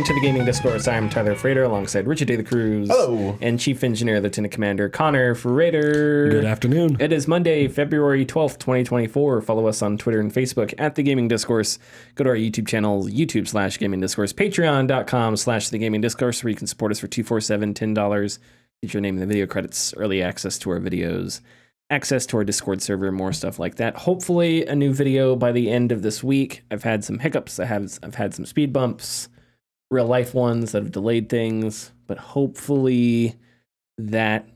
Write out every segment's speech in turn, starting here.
to the Gaming Discourse. I'm Tyler Frater alongside Richard De La Cruz. Hello. And Chief Engineer Lieutenant Commander Connor Frater. Good afternoon. It is Monday, February 12th, 2024. Follow us on Twitter and Facebook at The Gaming Discourse. Go to our YouTube channel, YouTube/Gaming Discourse, Patreon.com/The Gaming Discourse, where you can support us for $247, $10. Get your name in the video credits, early access to our videos, access to our Discord server, more stuff like that. Hopefully a new video by the end of this week. I've had some hiccups. I've had some speed bumps, real life ones that have delayed things, but hopefully that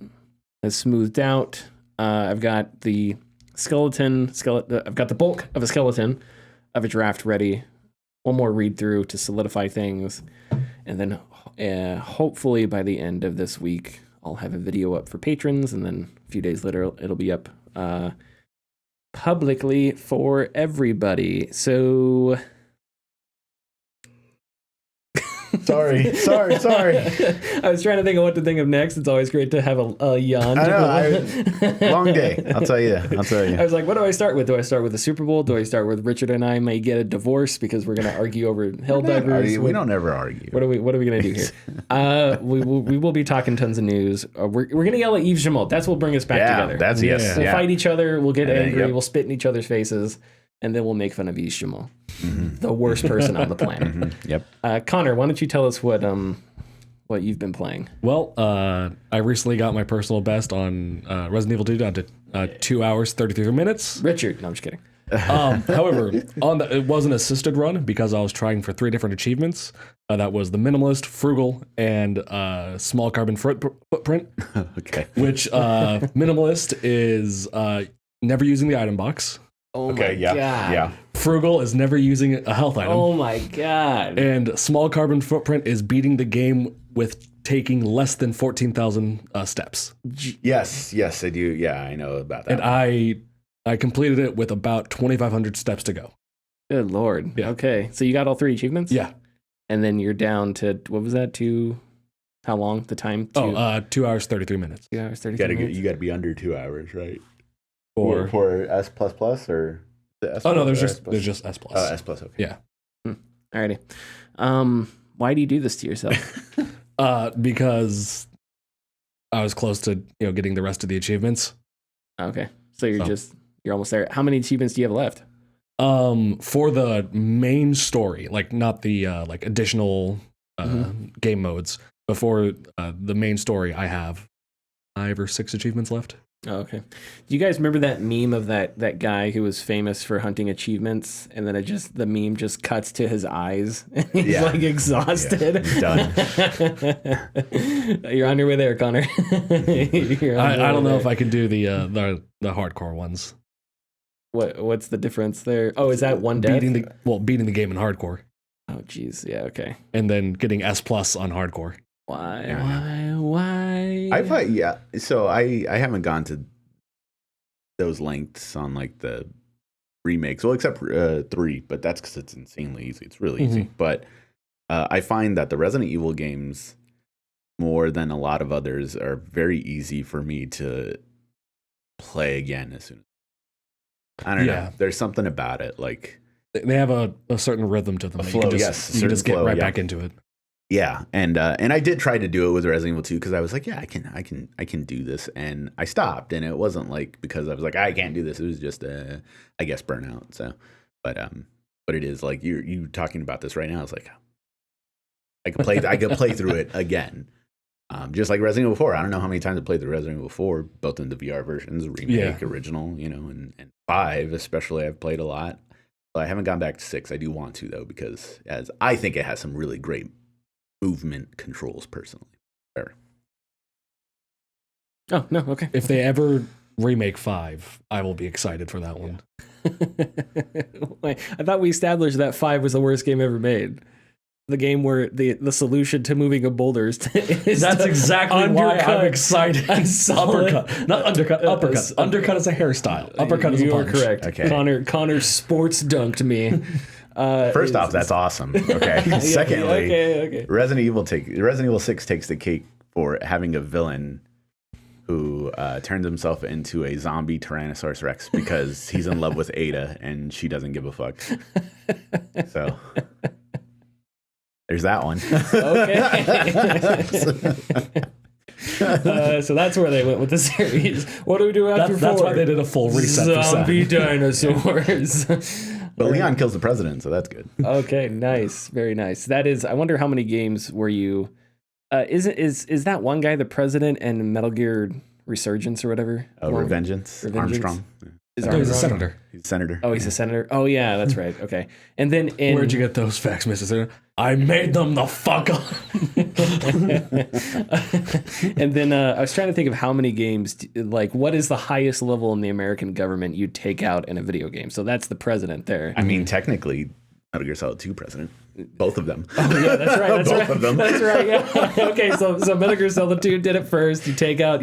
has smoothed out. I've got the I've got the bulk of a skeleton of a draft ready. One more read through to solidify things. And then hopefully by the end of this week, I'll have a video up for patrons, and then a few days later, it'll be up publicly for everybody. So... Sorry. I was trying to think of what to think of next. It's always great to have a yawn. I know. Long day. I'll tell you. I was like, what do I start with? Do I start with the Super Bowl? Do I start with Richard and I may get a divorce because we're going to argue over Helldivers? We don't ever argue. What are we going to do here? We will be talking tons of news. We're going to yell at Yves That's what will bring us back together. That's yes. We'll fight each other. We'll get angry. Yep. We'll spit in each other's faces. And then we'll make fun of Yves the worst person on the planet. Yep. Connor, why don't you tell us what you've been playing? Well, I recently got my personal best on Resident Evil 2 down to 2 hours, 33 minutes. Richard, no, I'm just kidding. However, it was an assisted run because I was trying for 3 different achievements. That was the Minimalist, Frugal, and Small Carbon Footprint. Okay. Which Minimalist is never using the item box. Oh okay, my yeah, God. yeah. Frugal is never using a health item. Oh my God. And Small Carbon Footprint is beating the game with taking less than 14,000 steps. Yes, I do. Yeah, I know about that. And I completed it with about 2,500 steps to go. Good Lord. Yeah. Okay, so you got all 3 achievements? Yeah. And then you're down to, what was that, how long, the time? 2 hours, 33 minutes. 2 hours, 33 minutes? You got to be under 2 hours, right? For S++ or the S++? Oh no, there's just S+. Oh, S+, okay. Yeah. Alrighty. Why do you do this to yourself? Because I was close to getting the rest of the achievements. Okay, so you're almost there. How many achievements do you have left? For the main story, like not the additional game modes. Before the main story, I have 5 or 6 achievements left. Oh, okay. Do you guys remember that meme of that guy who was famous for hunting achievements, and then the meme just cuts to his eyes and he's like exhausted? Yeah, done. You're on your way there, Connor. I don't know if I can do the hardcore ones. What's the difference there? Oh, is that one death? Beating the game in hardcore. Oh, geez. Yeah. Okay. And then getting S+ on hardcore. Why? I thought, so I haven't gone to those lengths on like the remakes, well, except 3, but that's because it's insanely easy. It's really easy. But I find that the Resident Evil games, more than a lot of others, are very easy for me to play again as soon as I don't know. There's something about it, like they have a certain rhythm to them. A flow, you can just get right back into it. Yeah, and I did try to do it with Resident Evil 2 because I was like, I can do this, and I stopped, and it wasn't like because I was like I can't do this. It was just I guess burnout. So, but it is like you talking about this right now. It's like I could play through it again, just like Resident Evil 4. I don't know how many times I played the Resident Evil 4, both in the VR versions, remake, original, and 5 especially. I've played a lot. But I haven't gone back to 6. I do want to though because as I think it has some really great movement controls personally. Fair. Oh, no, okay. If they ever remake 5, I will be excited for that one. I thought we established that 5 was the worst game ever made. The game where the solution to moving a boulder is That's exactly why I'm excited. Uppercut. Not undercut, uppercut. Undercut is a hairstyle. Uppercut is a punch. You are correct. Okay. Connor sports dunked me. First off, that's awesome. Okay. Secondly, okay. Resident Evil 6 takes the cake for having a villain who turns himself into a zombie Tyrannosaurus Rex because he's in love with Ada and she doesn't give a fuck. So There's that one. Okay. So that's where they went with the series. What do we do after 4? That's why they did a full reset for Zombie 7. dinosaurs. But Leon kills the president, so that's good. Okay, nice. Very nice. That is, I wonder how many games were you... Is that one guy the president and Metal Gear Resurgence or whatever? Revengeance. Armstrong. Is No, he's a Armstrong? senator. He's a senator. Oh, he's a senator? Oh, yeah, that's right. Okay. And then in... Where'd you get those facts, Mr. Senator? I made them the fuck up. And then I was trying to think of how many games, like what is the highest level in the American government you take out in a video game? So that's the president there. I mean, technically, Metal Gear Solid 2 president. Both of them. Oh, yeah, that's right. That's Both right. of them. That's right. Yeah. Okay, so Metal Gear Solid 2 did it first. You take out.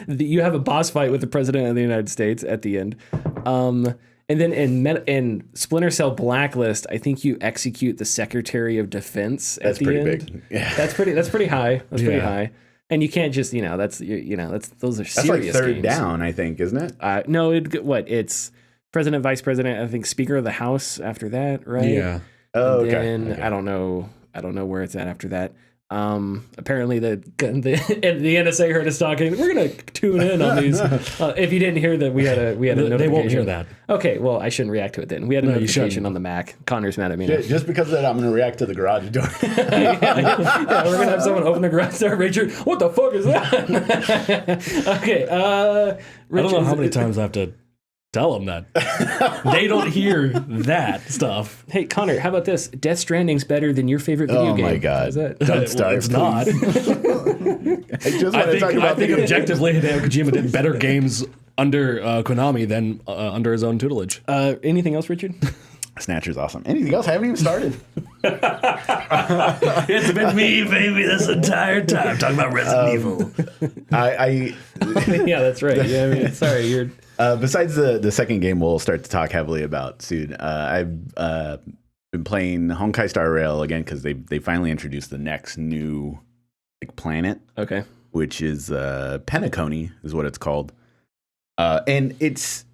You have a boss fight with the president of the United States at the end. And then in Splinter Cell Blacklist, I think you execute the Secretary of Defense at the end. That's pretty big. Yeah. That's pretty high. That's pretty Yeah. high. And you can't just, those are serious That's like third games. down, I think, isn't it? No, it's President, Vice President, I think Speaker of the House after that, right? Yeah. Oh, And okay. then I don't know where it's at after that. Apparently the NSA heard us talking. We're gonna tune in on these. If you didn't hear that, we had a notification. They won't hear that. Okay, well I shouldn't react to it then. We had a No, you notification shouldn't. on the Mac. Connor's mad at me now. Just because of that, I'm going to react to the garage door. Yeah, we're gonna have someone open the garage door. Richard, what the fuck is that? Okay, I Richard, don't know how many times I have to tell them that. They don't hear that stuff. Hey Connor, how about this? Death Stranding's better than your favorite video game. Oh my God. How's that? Don't start. It's not. I think objectively, Hideo Kojima did better games under Konami than under his own tutelage. Anything else, Richard? Snatcher's awesome. Anything else? I haven't even started. It's been me, baby, this entire time talking about Resident Evil. Yeah, that's right. Yeah, I mean, sorry, you're. Besides the second game we'll start to talk heavily about soon, I've been playing Honkai Star Rail again because they finally introduced the next new planet, Okay. which is Penacony is what it's called, and it's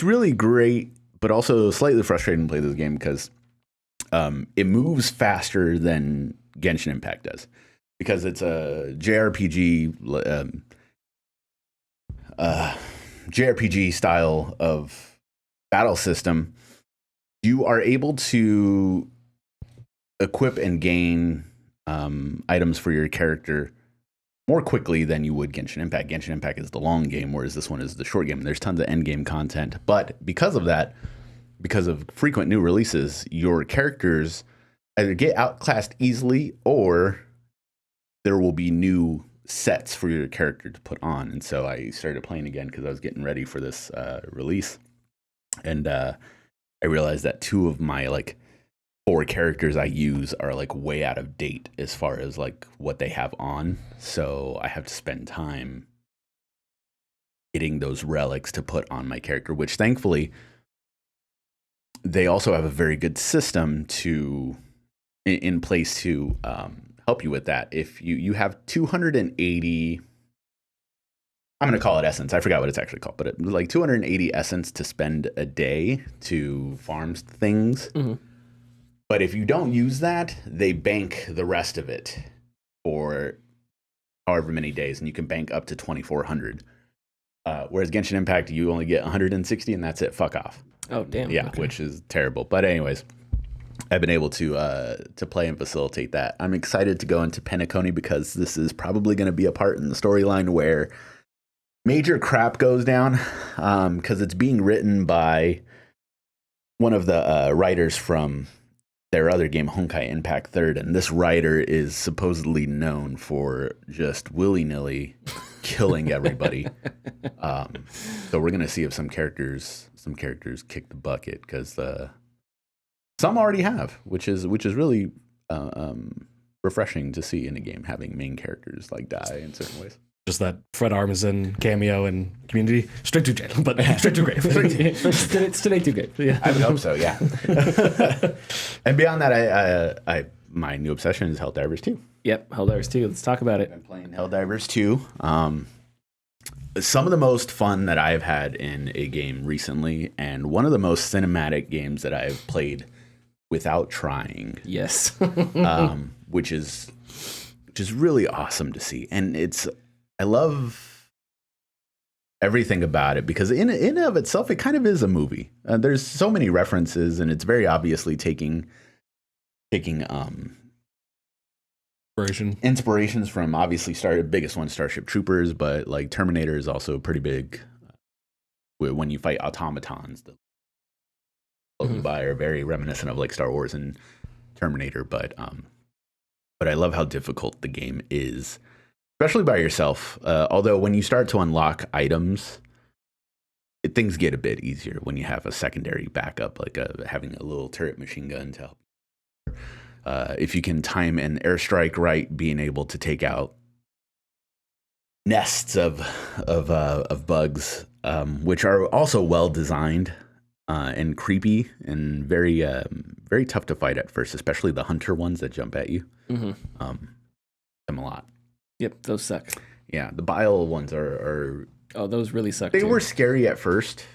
really great, but also slightly frustrating to play this game because it moves faster than Genshin Impact does because it's a JRPG style of battle system. You are able to equip and gain items for your character more quickly than you would Genshin Impact. Genshin Impact is the long game, whereas this one is the short game. There's tons of end game content, but because of that, because of frequent new releases, your characters either get outclassed easily or there will be new sets for your character to put on. And so I started playing again because I was getting ready for this release, and I realized that 2 of my 4 characters I use are way out of date as far as what they have on. So I have to spend time getting those relics to put on my character, which thankfully they also have a very good system in place to help you with that. If you have 280, I'm going to call it essence. I forgot what it's actually called, but 280 essence to spend a day to farm things. Mm-hmm. But if you don't use that, they bank the rest of it for however many days, and you can bank up to 2,400. Whereas Genshin Impact, you only get 160, and that's it. Fuck off. Oh damn. Yeah, Okay. which is terrible. But anyways, I've been able to play and facilitate that. I'm excited to go into Penacony because this is probably going to be a part in the storyline where major crap goes down because it's being written by one of the writers from their other game, Honkai Impact 3rd, and this writer is supposedly known for just willy-nilly killing everybody. So we're gonna see if some characters kick the bucket because some already have, which is really refreshing to see in a game, having main characters die in certain ways. Just that Fred Armisen cameo in Community, straight to jail, but straight to grave. Straight to good. Yeah. I would hope so, yeah. And beyond that, I my new obsession is Helldivers 2. Yep. Helldivers 2. Let's talk about it. I'm playing Helldivers 2. Some of the most fun that I've had in a game recently, and one of the most cinematic games that I've played without trying. Yes. Which is really awesome to see. And I love everything about it because in and of itself, it kind of is a movie. There's so many references, and it's very obviously taking inspirations from obviously biggest one, Starship Troopers, but like Terminator is also pretty big. When you fight automatons, the by are very reminiscent of like Star Wars and Terminator, but I love how difficult the game is, especially by yourself. Although when you start to unlock items, things get a bit easier when you have a secondary backup, like having a little turret machine gun to help. If you can time an airstrike right, being able to take out nests of bugs, which are also well designed and creepy and very tough to fight at first, especially the hunter ones that jump at you. Them a lot. Yep, those suck. Yeah, the bile ones are those really suck. They were scary at first.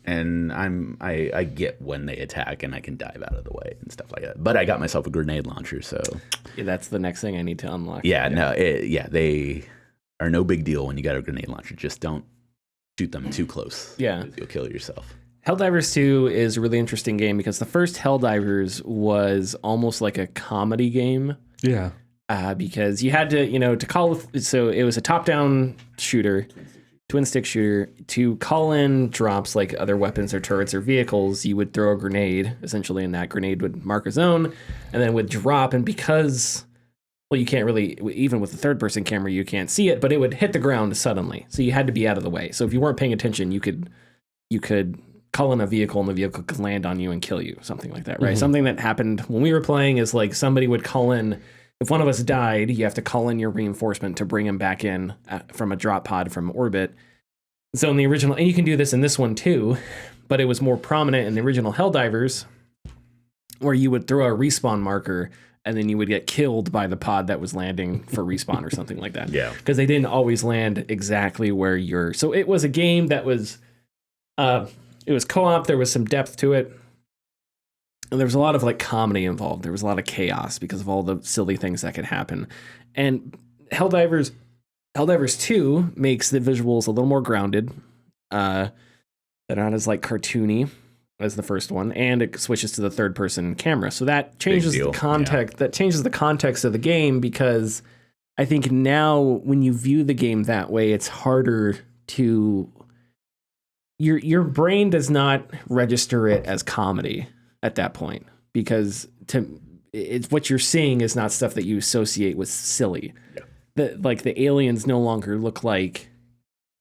And I get when they attack and I can dive out of the way and stuff like that. But I got myself a grenade launcher, so yeah, that's the next thing I need to unlock. They are no big deal when you got a grenade launcher. Just don't shoot them too close. Yeah, you'll kill yourself. Helldivers 2 is a really interesting game because the first Helldivers was almost like a comedy game. Yeah. Because you had to call. So it was a top-down shooter. Twin stick shooter. To call in drops like other weapons or turrets or vehicles, you would throw a grenade essentially, and that grenade would mark a zone and then would drop. And because, well, you can't really, even with the third person camera, you can't see it, but it would hit the ground suddenly. So you had to be out of the way. So if you weren't paying attention, you could call in a vehicle and the vehicle could land on you and kill you, something like that, right? Something that happened when we were playing is like somebody would call in. If one of us died, you have to call in your reinforcement to bring him back in from a drop pod from orbit. So in the original, and you can do this in this one too, but it was more prominent in the original Helldivers, where you would throw a respawn marker and then you would get killed by the pod that was landing for respawn or something like that. Yeah. Because they didn't always land exactly where you're. So it was a game that was, it was co-op. There was some depth to it. And there was a lot of like comedy involved. There was a lot of chaos because of all the silly things that could happen. And Helldivers 2 makes the visuals a little more grounded. They're not as like cartoony as the first one, and it switches to the third person camera. So that changes the context. Yeah. That changes the context of the game, because I think now when you view the game that way, it's harder to your brain does not register it as comedy at that point, because it's what you're seeing is not stuff that you associate with silly. Yeah. The aliens no longer look like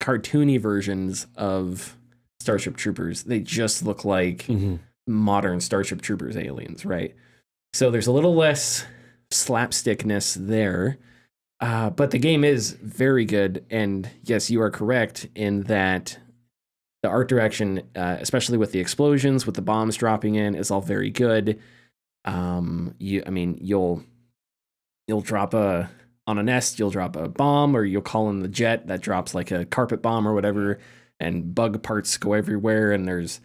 cartoony versions of Starship Troopers. They just look like modern Starship Troopers aliens, right? So there's a little less slapstickness there, but the game is very good. And yes, you are correct in that the art direction, especially with the explosions, with the bombs dropping in, is all very good. You'll drop on a nest, you'll drop a bomb, or you'll call in the jet that drops like a carpet bomb or whatever, and bug parts go everywhere, and there's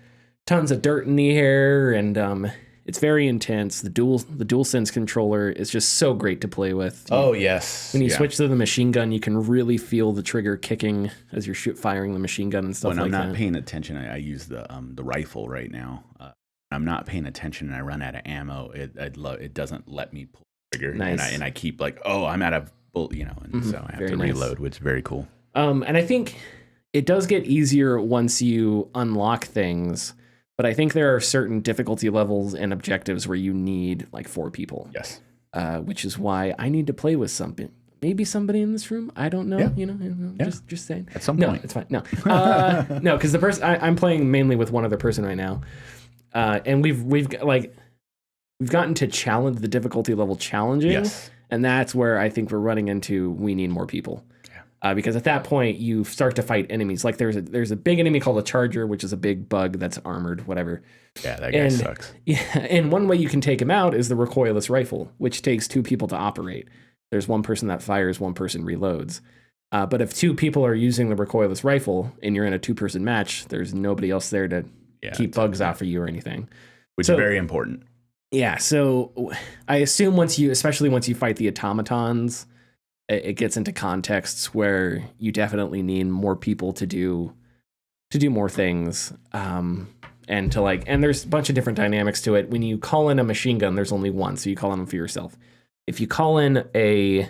tons of dirt in the air, and it's very intense. The DualSense controller is just so great to play with. Yes. When you switch to the machine gun, you can really feel the trigger kicking as you're firing the machine gun and stuff like that. When I'm not paying attention, I use the rifle right now. I'm not paying attention and I run out of ammo. It doesn't let me pull the trigger. Nice. And I keep like, I'm out of bullet, and so I have to reload, which is very cool. And I think it does get easier once you unlock things, but I think there are certain difficulty levels and objectives where you need like 4 people. Yes. Which is why I need to play with something. Maybe somebody in this room. I don't know. Yeah. Just saying. At some point. No, it's fine. No, no, because the person I'm playing mainly with one other person right now, and we've gotten to challenge the difficulty level challenging. Yes. And that's where I think we're running into we need more people. Because at that point you start to fight enemies. Like there's a big enemy called a Charger, which is a big bug that's armored, whatever. Yeah, that guy sucks. Yeah, and one way you can take him out is the recoilless rifle, which takes 2 people to operate. There's one person that fires, one person reloads. But if 2 people are using the recoilless rifle and you're in a 2-person match, there's nobody else there to keep bugs off of you or anything. Which is very important. Yeah, so I assume especially once you fight the automatons, it gets into contexts where you definitely need more people to do more things. And to and there's a bunch of different dynamics to it. When you call in a machine gun, there's only one, so you call in them for yourself. If you call in a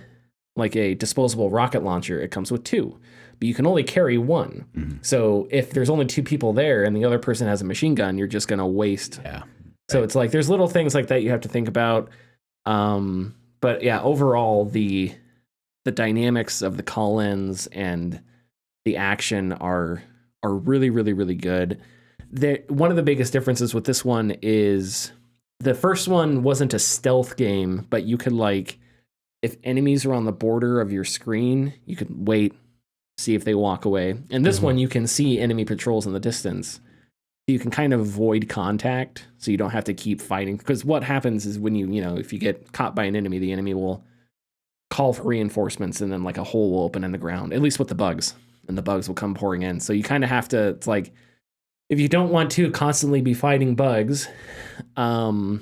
disposable rocket launcher, it comes with two, but you can only carry one. Mm-hmm. So if there's only two people there and the other person has a machine gun, you're just gonna waste. Yeah. So it's there's little things like that you have to think about. But yeah, overall the dynamics of the call-ins and the action are really, really, really good. One of the biggest differences with this one is the first one wasn't a stealth game, but you could if enemies are on the border of your screen, you could wait, see if they walk away. And this one, you can see enemy patrols in the distance. You can kind of avoid contact, so you don't have to keep fighting. Because what happens is when if you get caught by an enemy, the enemy will call for reinforcements, and then a hole will open in the ground, at least with the bugs, and the bugs will come pouring in. So you kind of have to, it's if you don't want to constantly be fighting bugs, you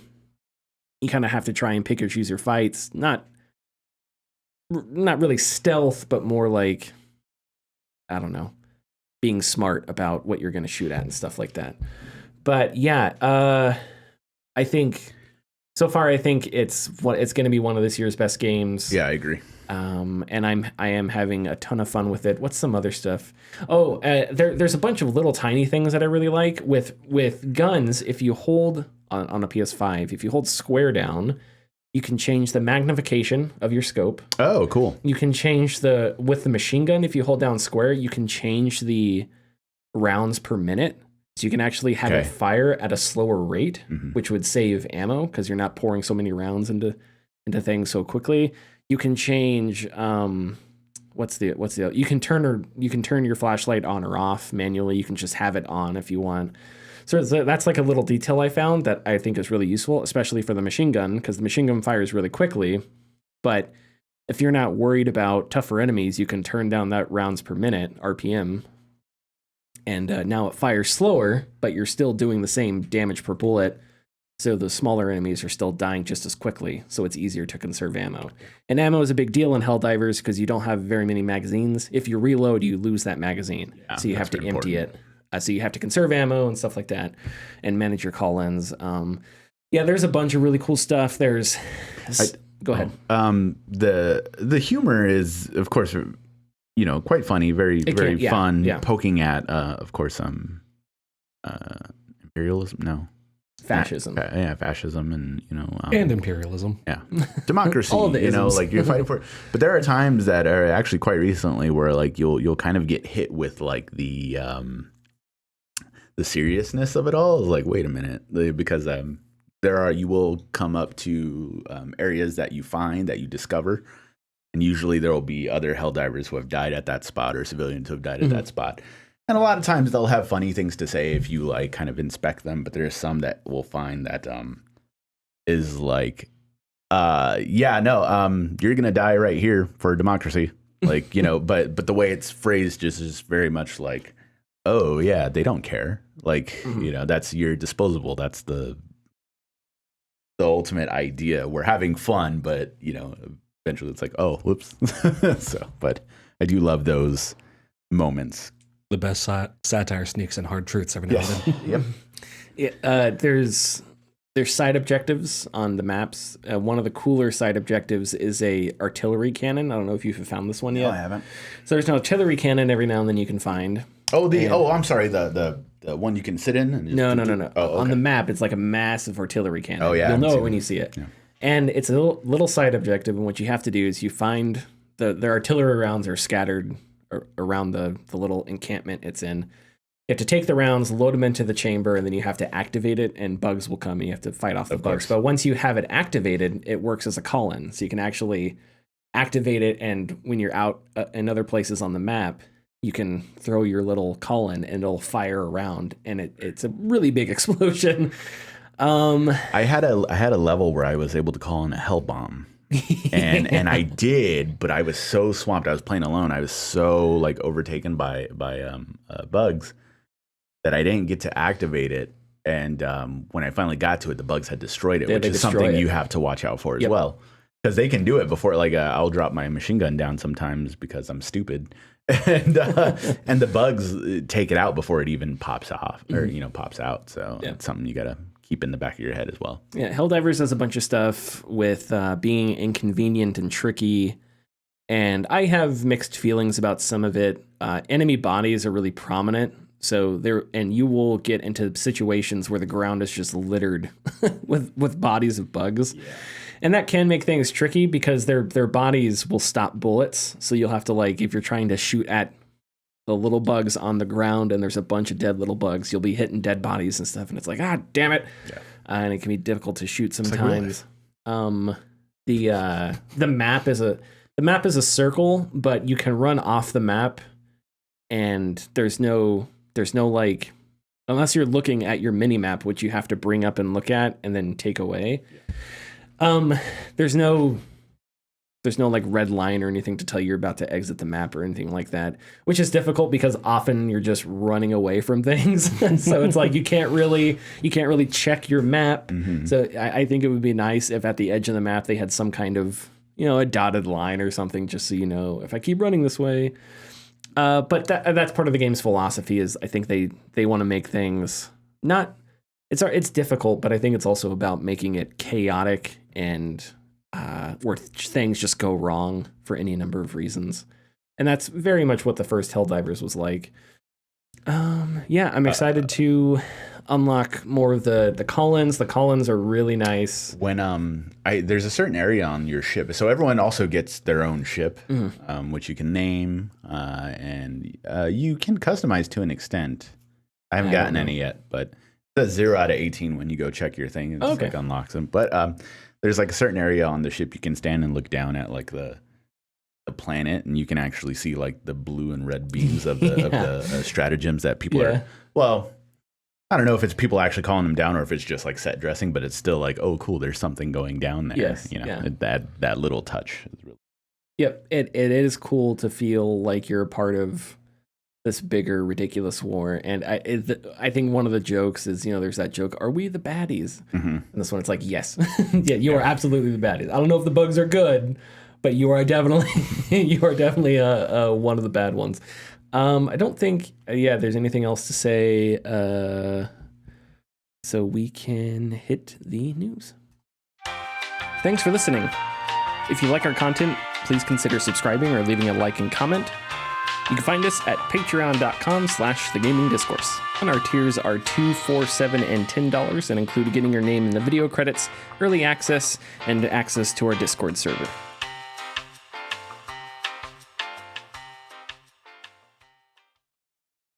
kind of have to try and pick or choose your fights. Not really stealth, but more I don't know, being smart about what you're going to shoot at and stuff like that. But yeah, I think so far, it's going to be one of this year's best games. Yeah, I agree. And I am having a ton of fun with it. What's some other stuff? Oh, there's a bunch of little tiny things that I really like with guns. If you hold on a PS5, if you hold square down, you can change the magnification of your scope. Oh, cool. You can change with the machine gun, if you hold down square, you can change the rounds per minute. So you can actually have it fire at a slower rate, which would save ammo because you're not pouring so many rounds into things so quickly. You can change you can turn your flashlight on or off manually. You can just have it on if you want. So that's a little detail I found that I think is really useful, especially for the machine gun, because the machine gun fires really quickly. But if you're not worried about tougher enemies, you can turn down that rounds per minute, RPM. And now it fires slower, but you're still doing the same damage per bullet. So the smaller enemies are still dying just as quickly, so it's easier to conserve ammo. And ammo is a big deal in Helldivers because you don't have very many magazines. If you reload, you lose that magazine, so you have to empty it. So you have to conserve ammo and stuff like that, and manage your call-ins. Yeah, there's a bunch of really cool stuff. Go ahead. The humor is, of course, quite funny, very fun. Yeah. Poking at, of course, imperialism. No. Fascism. Fascism and, and imperialism. Yeah. Democracy, all the isms. you're fighting for it. But there are times that are actually quite recently where you'll kind of get hit with the seriousness of it all. It's wait a minute, because you will come up to areas that you find, that you discover, and usually there will be other Helldivers who have died at that spot or civilians who have died at that spot. And a lot of times they'll have funny things to say if you kind of inspect them, but there's some that we'll find that is you're gonna die right here for democracy, but the way it's phrased just is very much oh yeah, they don't care, that's you're disposable. That's the ultimate idea. We're having fun, but eventually it's oh whoops. But I do love those moments. The best satire sneaks in hard truths every now and then. Yep. There's side objectives on the maps. One of the cooler side objectives is a artillery cannon. I don't know if you've found this one yet. No, I haven't. So there's an artillery cannon every now and then you can find. I'm sorry, the one you can sit in? And no. Oh, okay. On the map, it's a massive artillery cannon. Oh, yeah. You'll know it when you see it. Yeah. And it's a little side objective, and what you have to do is you find the artillery rounds are scattered around the little encampment it's in. You have to take the rounds, load them into the chamber, and then you have to activate it, and bugs will come, and you have to fight off the bugs. But once you have it activated, it works as a call-in, so you can actually activate it, and when you're out in other places on the map, you can throw your little call-in, and it'll fire around, and it's a really big explosion. I had a level where I was able to call in a hell bomb. and I did, but I was so swamped. I was playing alone. I was so overtaken by bugs that I didn't get to activate it And when I finally got to it, the bugs had destroyed it, Yeah, which they is destroy something it. you have to watch out for as Yep. well. Because they can do it before, like I'll drop my machine gun down sometimes because I'm stupid, and the bugs take it out before it even pops off or pops out. So it's something you gotta keep in the back of your head as well. Yeah, Helldivers does a bunch of stuff with being inconvenient and tricky, and I have mixed feelings about some of it. Enemy bodies are really prominent, so and you will get into situations where the ground is just littered with bodies of bugs. Yeah. And that can make things tricky because their bodies will stop bullets. So you'll have to, like, if you're trying to shoot at the little bugs on the ground and there's a bunch of dead little bugs, you'll be hitting dead bodies and stuff. And it's like, damn it. Yeah. And it can be difficult to shoot sometimes. Like the map is a circle, but you can run off the map, and there's no like, unless you're looking at your mini map, which you have to bring up and look at and then take away. Yeah. There's no like red line or anything to tell you you're about to exit the map or anything like that, which is difficult because often you're just running away from things. So it's like you can't really check your map. Mm-hmm. So I think it would be nice if at the edge of the map they had some kind of, a dotted line or something, just so you know if I keep running this way. But that's part of the game's philosophy, is I think they want to make things not. It's difficult, but I think it's also about making it chaotic and where things just go wrong for any number of reasons. And that's very much what the first Helldivers was like. I'm excited to unlock more of the call-ins. The call-ins are really nice. When there's a certain area on your ship, so everyone also gets their own ship, which you can name, and you can customize to an extent. I haven't gotten any yet, but it says 0 out of 18 when you go check your thing. It just like unlocks them. But there's like a certain area on the ship you can stand and look down at, like the planet, and you can actually see like the blue and red beams of the stratagems that people are. Well, I don't know if it's people actually calling them down or if it's just like set dressing, but it's still like, oh, cool, there's something going down there. Yes, that little touch is really. Yep, it is cool to feel like you're a part of this bigger ridiculous war. And I think one of the jokes is, there's that joke, are we the baddies? Mm-hmm. And this one, it's like, yes. Yeah, you are absolutely the baddies. I don't know if the bugs are good, but you are definitely one of the bad ones. I don't think there's anything else to say, so we can hit the news. Thanks for listening. If you like our content, please consider subscribing or leaving a like and comment. You can find us at patreon.com/thegamingdiscourse. And our tiers are $2, $4, $7, and $10 and include getting your name in the video credits, early access, and access to our Discord server.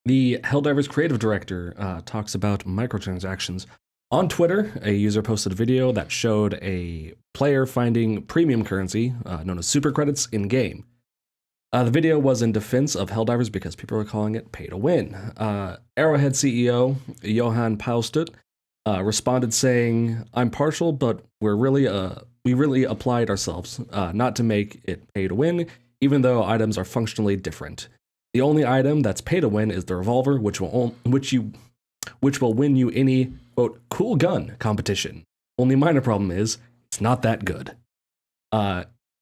The Helldivers creative director talks about microtransactions. On Twitter, a user posted a video that showed a player finding premium currency, known as super credits, in-game. The video was in defense of Helldivers because people are calling it pay to win. Arrowhead CEO Johan Paustut responded saying, "I'm partial, but we really applied ourselves not to make it pay to win, even though items are functionally different. The only item that's pay to win is the revolver, which will win you any quote cool gun competition. Only minor problem is it's not that good."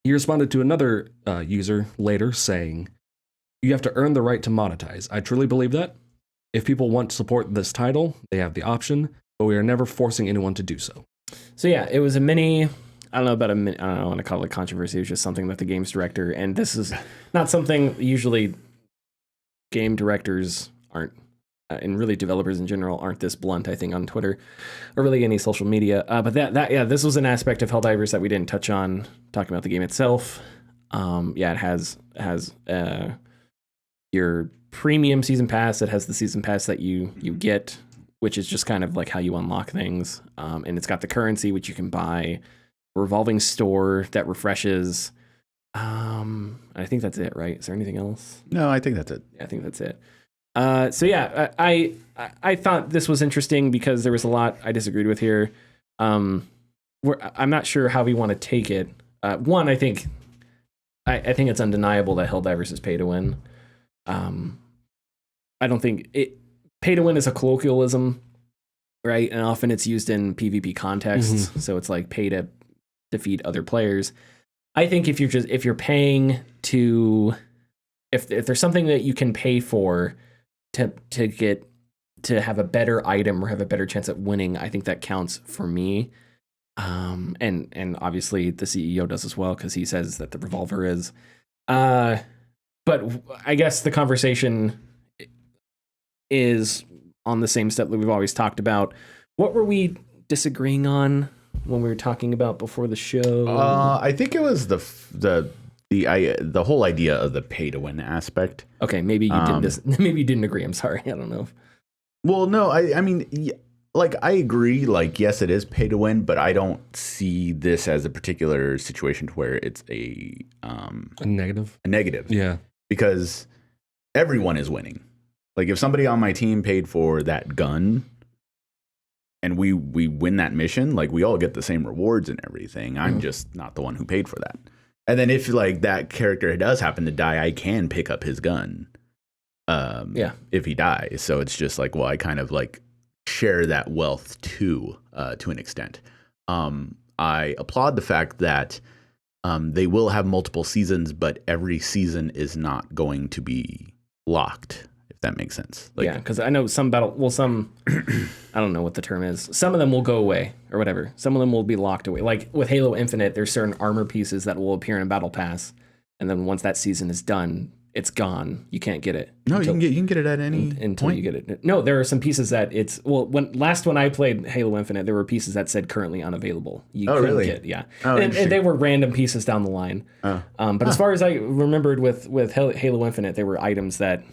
He responded to another user later saying, "You have to earn the right to monetize. I truly believe that. If people want to support this title, they have the option, but we are never forcing anyone to do so." So yeah, it was a mini, I don't want to call it a controversy. It was just something that the games director, and this is not something usually game directors aren't, and really developers in general aren't this blunt, I think, on Twitter or really any social media. But this was an aspect of Helldivers that we didn't touch on talking about the game itself. It has your premium season pass. It has the season pass that you get, which is just kind of like how you unlock things. And it's got the currency, which you can buy, a revolving store that refreshes. I think that's it, right? Is there anything else? No, I think that's it. Yeah, I think that's it. I thought this was interesting because there was a lot I disagreed with here. I'm not sure how we want to take it. One, I think it's undeniable that Helldivers is pay to win. I don't think pay to win is a colloquialism. right? And often it's used in PvP contexts, so it's like pay to defeat other players. I think if you're paying to, if there's something that you can pay for to get to have a better item or have a better chance at winning, I think that counts for me. And obviously the CEO does as well, because he says that the revolver is. But I guess the conversation is on the same step that we've always talked about. What were we disagreeing on when we were talking about before the show? I think it was the whole idea of the pay to win aspect. Okay, maybe you didn't. Maybe you didn't agree. I'm sorry. I don't know. Well, no, I mean, like, I agree. Like, yes, it is pay to win, but I don't see this as a particular situation to where it's a negative. A negative. Yeah, because everyone is winning. Like, if somebody on my team paid for that gun and we win that mission, like, we all get the same rewards and everything. I'm just not the one who paid for that. And then if, like, that character does happen to die, I can pick up his gun. If he dies. So it's just like, well, I kind of like share that wealth to an extent. I applaud the fact that they will have multiple seasons, but every season is not going to be locked, if that makes sense. Like, yeah, because I know some I don't know what the term is. Some of them will go away or whatever. Some of them will be locked away. Like with Halo Infinite, there's certain armor pieces that will appear in Battle Pass, and then once that season is done, it's gone. You can't get it. No, you can get it at any until point. you get it. No, there are some pieces that when I played Halo Infinite, there were pieces that said currently unavailable. You couldn't really? get, yeah. Oh, and they were random pieces down the line. But as far as I remembered with Halo Infinite, there were items that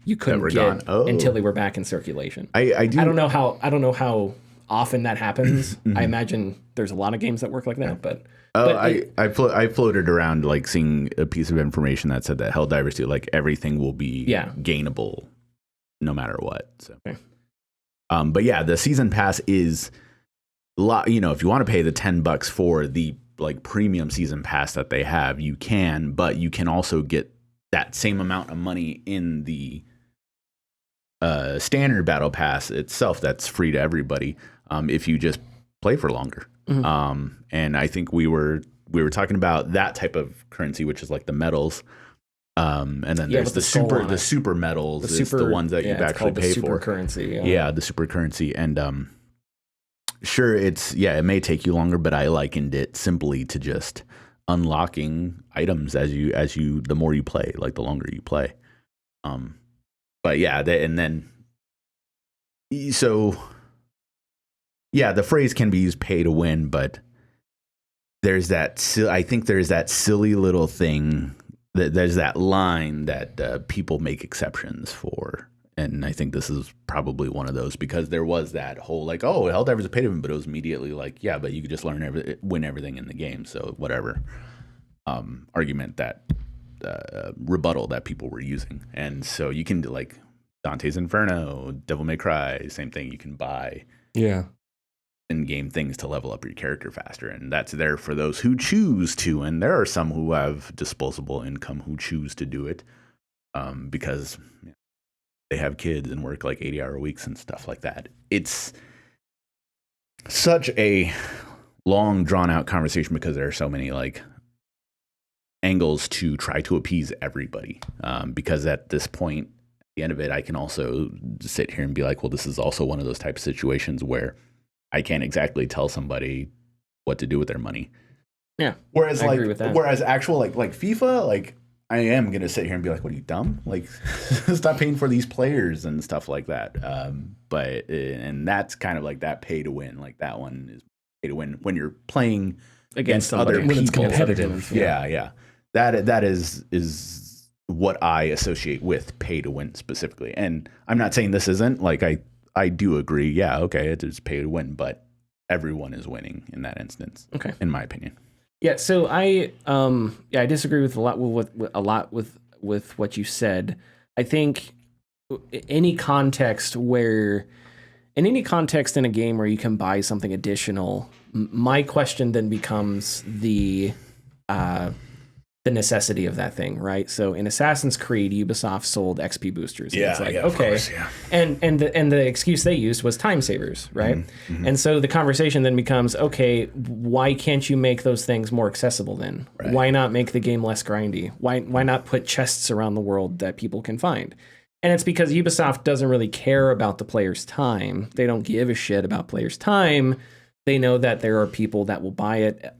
you couldn't get until they were back in circulation. I don't know how often that happens. I imagine there's a lot of games that work like that, but. I floated around like seeing a piece of information that said that Helldivers 2, like everything will be gainable no matter what. So, okay. But yeah, the season pass is a lot. You know, if you want to pay the $10 for the like premium season pass that they have, you can. But you can also get that same amount of money in the standard battle pass itself. That's free to everybody. If you just play for longer. And I think we were talking about that type of currency, which is like the medals. And then there's the super medals, is the ones that you actually pay for. Currency. Yeah, the super currency. And sure, it may take you longer, but I likened it simply to just unlocking items as you the more you play, like the longer you play. But yeah, yeah, the phrase can be used pay to win, but I think there's that silly little thing, there's that line that people make exceptions for. And I think this is probably one of those, because there was that whole like, oh, Helldivers is pay to win, but it was immediately like, yeah, but you could just win everything in the game. So whatever argument rebuttal that people were using. And so you can do like Dante's Inferno, Devil May Cry, same thing. You can buy. Yeah. In-game things to level up your character faster, and that's there for those who choose to, and there are some who have disposable income who choose to do it because they have kids and work like 80-hour weeks and stuff like that. It's such a long drawn-out conversation because there are so many like angles to try to appease everybody, because at this point, at the end of it, I can also sit here and be like, well, this is also one of those type of situations where I can't exactly tell somebody what to do with their money. Yeah. Whereas I agree with that. Whereas actual like FIFA, like I am gonna sit here and be like, what are you, dumb? Like stop paying for these players and stuff like that. But that's kind of like that pay to win. Like that one is pay to win when you're playing against other people. When it's competitive. Yeah. That is what I associate with pay to win specifically. And I'm not saying this isn't, like I do agree. Yeah, okay, it is pay to win, but everyone is winning in that instance. Okay, in my opinion. Yeah. So I disagree with a lot with what you said. I think in any context in a game where you can buy something additional, my question then becomes the the necessity of that thing, right? So in Assassin's Creed, Ubisoft sold XP boosters. And Yeah, it's like, yeah, of okay. course, yeah. And the excuse they used was time savers, right? And so the conversation then becomes, okay, why can't you make those things more accessible then? Right. Why not make the game less grindy? Why not put chests around the world that people can find? And it's because Ubisoft doesn't really care about the player's time. They don't give a shit about players' time. They know that there are people that will buy it.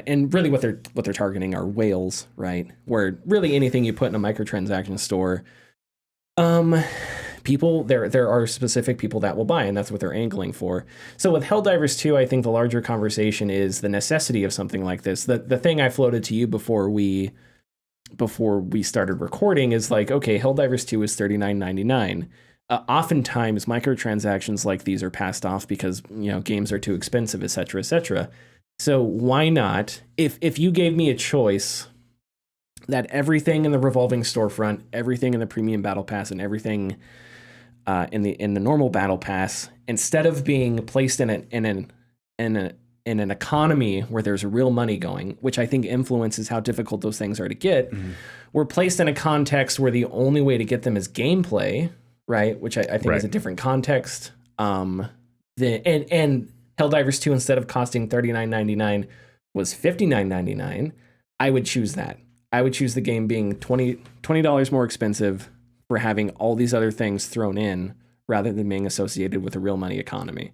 And really what they're targeting are whales, right? Where really anything you put in a microtransaction store, people there are specific people that will buy, and that's what they're angling for. So with Helldivers 2, I think the larger conversation is the necessity of something like this. The thing I floated to you before we started recording is like, okay, Helldivers 2 is $39.99. Oftentimes microtransactions like these are passed off because, games are too expensive, et cetera, et cetera. So why not, if you gave me a choice that everything in the revolving storefront, everything in the premium battle pass, and everything in the normal battle pass, instead of being placed in an economy where there's real money going, which I think influences how difficult those things are to get, we're placed in a context where the only way to get them is gameplay, right? Which I think is a different context. And Helldivers 2, instead of costing $39.99, was $59.99. I would choose that. I would choose the game being $20 more expensive for having all these other things thrown in rather than being associated with a real money economy.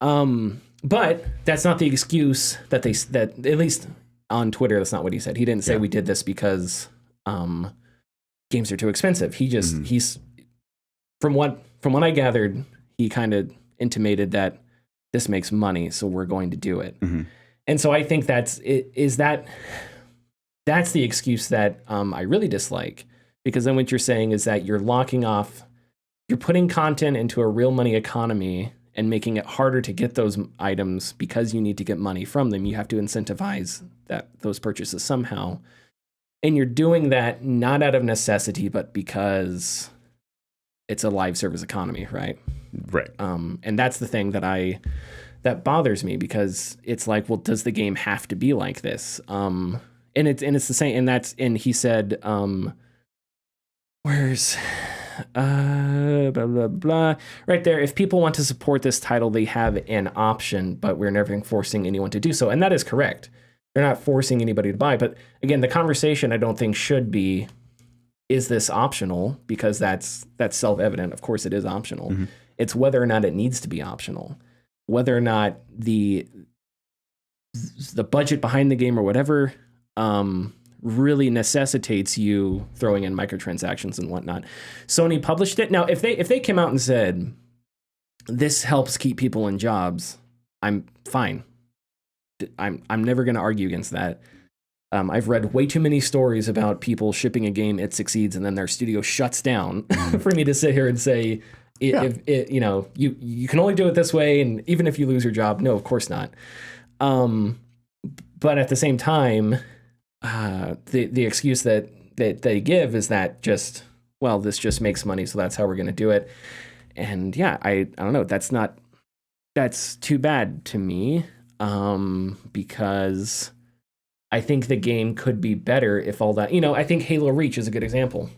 But that's not the excuse that at least on Twitter, that's not what he said. He didn't say we did this because games are too expensive. He's from what I gathered, he kind of intimated that this makes money, so we're going to do it. And so I think that's the excuse that I really dislike, because then what you're saying is that you're putting content into a real money economy and making it harder to get those items because you need to get money from them. You have to incentivize those purchases somehow. And you're doing that not out of necessity, but because it's a live service economy, right? Right. And that's the thing that bothers me, because it's like, well, does the game have to be like this? And it's the same, and he said, where's blah blah blah right there. If people want to support this title, they have an option, but we're never forcing anyone to do so. And that is correct. They're not forcing anybody to buy. But again, the conversation I don't think should be, is this optional? Because that's self-evident. Of course it is optional. It's whether or not it needs to be optional, whether or not the budget behind the game or whatever really necessitates you throwing in microtransactions and whatnot. Sony published it. Now, if they came out and said this helps keep people in jobs, I'm fine. I'm never going to argue against that. I've read way too many stories about people shipping a game, it succeeds, and then their studio shuts down for me to sit here and say, you can only do it this way, and even if you lose your job, no, of course not. But at the same time, the excuse that they give is that this just makes money, so that's how we're going to do it. And yeah, I don't know. That's too bad to me, because I think the game could be better if all that, I think Halo Reach is a good example.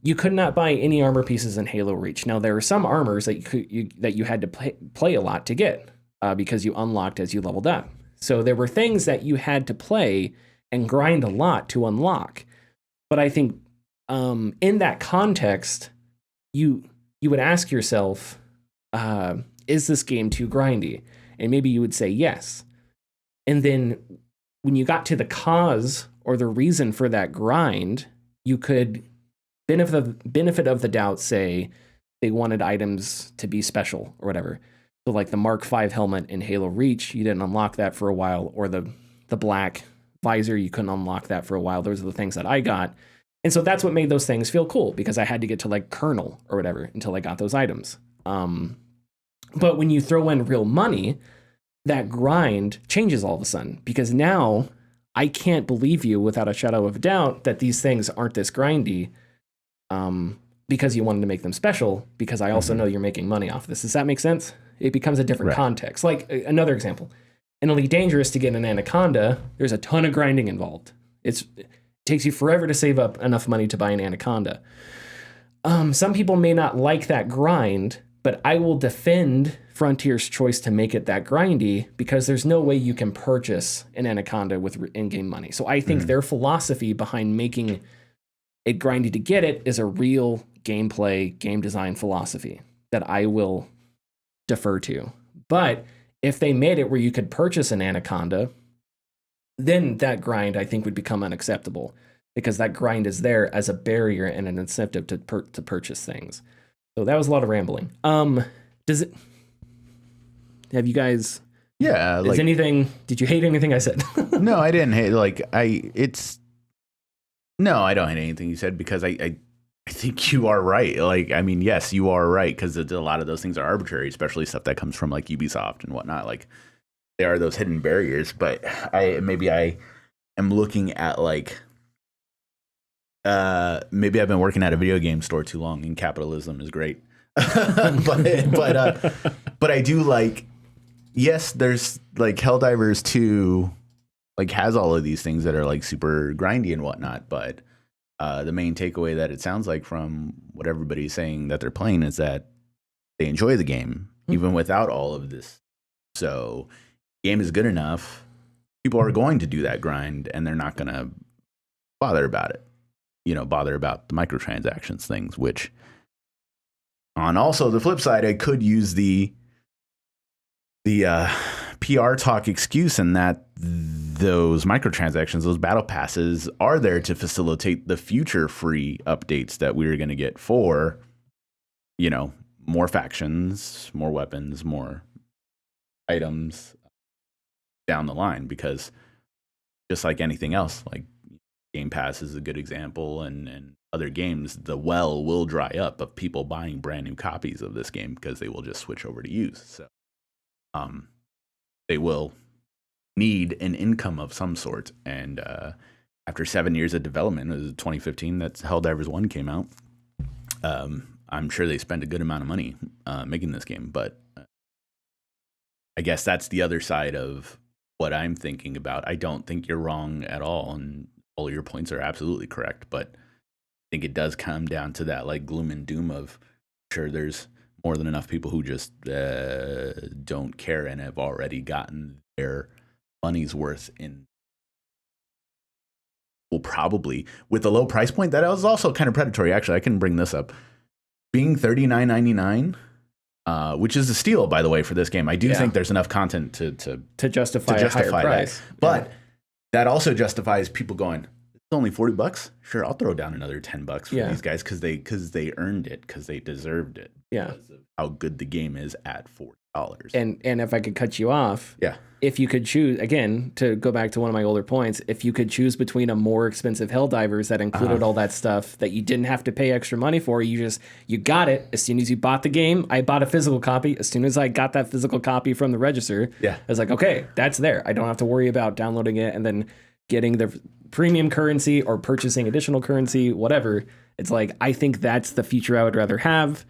You could not buy any armor pieces in Halo Reach. Now, there are some armors that you had to play a lot to get, because you unlocked as you leveled up. So there were things that you had to play and grind a lot to unlock. But I think in that context, you would ask yourself, is this game too grindy? And maybe you would say yes. And then when you got to the cause or the reason for that grind, you could benefit of the doubt say they wanted items to be special or whatever. So like the Mark V helmet in Halo Reach, you didn't unlock that for a while, or the black visor, you couldn't unlock that for a while. Those are the things that I got. And so that's what made those things feel cool, because I had to get to like Colonel or whatever until I got those items. But when you throw in real money, that grind changes all of a sudden, because now I can't believe you without a shadow of a doubt that these things aren't this grindy, because you wanted to make them special, because I also know you're making money off this. Does that make sense? It becomes a different context. Like another example, in Elite Dangerous, to get an Anaconda, there's a ton of grinding involved. It takes you forever to save up enough money to buy an Anaconda. Some people may not like that grind, but I will defend Frontier's choice to make it that grindy because there's no way you can purchase an Anaconda with in-game money. So I think their philosophy behind making it grindy to get it is a real gameplay, game design philosophy that I will defer to. But if they made it where you could purchase an Anaconda, then that grind I think would become unacceptable because that grind is there as a barrier and an incentive to purchase things. So that was a lot of rambling. Have you guys? Yeah. Did you hate anything I said? No, I didn't hate. No, I don't hate anything you said because I think you are right. Like, I mean, yes, you are right because a lot of those things are arbitrary, especially stuff that comes from like Ubisoft and whatnot. Like, there are those hidden barriers. But I am looking at like. Maybe I've been working at a video game store too long and capitalism is great. but I do like, yes, there's like Helldivers 2 like has all of these things that are like super grindy and whatnot. But the main takeaway that it sounds like from what everybody's saying that they're playing is that they enjoy the game even without all of this. So the game is good enough. People are going to do that grind and they're not going to bother about it. Bother about the microtransactions things, which on also the flip side, I could use the PR talk excuse in that those microtransactions, those battle passes are there to facilitate the future free updates that we're going to get for, more factions, more weapons, more items down the line, because just like anything else, like Game Pass is a good example, and other games, the well will dry up of people buying brand new copies of this game because they will just switch over to use. So, they will need an income of some sort. And after 7 years of development, it was 2015 that Helldivers 1 came out. I'm sure they spent a good amount of money making this game, but I guess that's the other side of what I'm thinking about. I don't think you're wrong at all, and all your points are absolutely correct, but I think it does come down to that like gloom and doom of, sure, there's more than enough people who just don't care and have already gotten their money's worth in. Well, probably with the low price point, that was also kind of predatory. Actually, I can bring this up. Being $39.99, which is a steal, by the way, for this game. I do think there's enough content to justify a higher price. But that also justifies people going, it's only $40. Sure, I'll throw down another $10 for these guys because they earned it, because they deserved it. Yeah, because of how good the game is at $40. And if I could cut you off, yeah, if you could choose, again, to go back to one of my older points, if you could choose between a more expensive Helldivers that included all that stuff that you didn't have to pay extra money for, you got it as soon as you bought the game. I bought a physical copy. As soon as I got that physical copy from the register, I was like, okay, that's there. I don't have to worry about downloading it and then getting the premium currency or purchasing additional currency, whatever. It's like, I think that's the future I would rather have.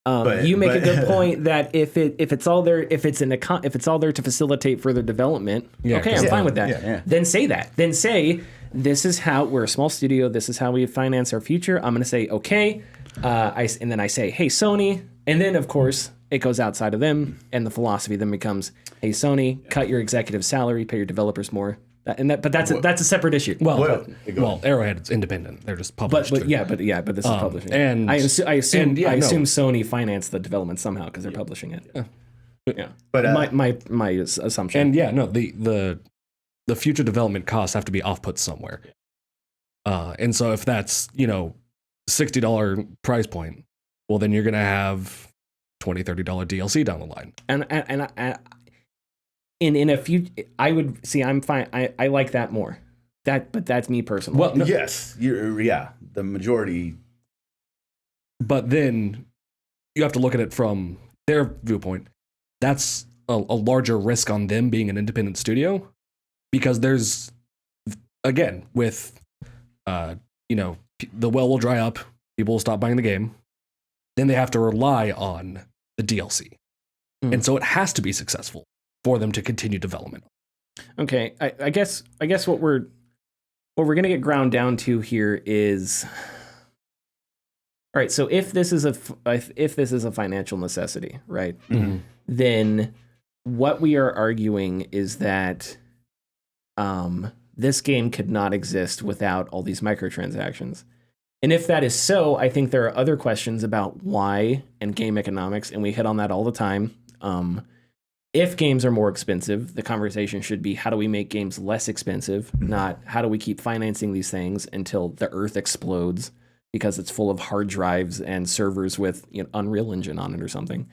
You make a good point that if it's all there, if it's all there to facilitate further development, okay, I'm fine with that. Yeah. Then say that. Then say, this is how we're a small studio. This is how we finance our future. I'm going to say, okay. And then I say, hey, Sony. And then, of course, it goes outside of them. And the philosophy then becomes, hey, Sony, cut your executive salary, pay your developers more. But that's a separate issue. Well, Arrowhead's independent; they're just published. But this is publishing. And I assume Sony financed the development somehow because they're publishing it. Yeah, but my assumption. And the future development costs have to be off-put somewhere. And so if that's $60 price point, well then you're gonna have $20, $30 DLC down the line. And in a few, I would see. I'm fine. I like that more. But that's me personally. Well, yes, the majority. But then you have to look at it from their viewpoint. That's a larger risk on them being an independent studio, because there's, again, with the well will dry up, people will stop buying the game, then they have to rely on the DLC, and so it has to be successful for them to continue development. Okay, I guess what we're what we're going to get ground down to here is, all right, so if this is a financial necessity, right, then what we are arguing is that this game could not exist without all these microtransactions. And if that is so, I think there are other questions about why and game economics, and we hit on that all the time. If games are more expensive, the conversation should be how do we make games less expensive, not how do we keep financing these things until the earth explodes because it's full of hard drives and servers with Unreal Engine on it or something.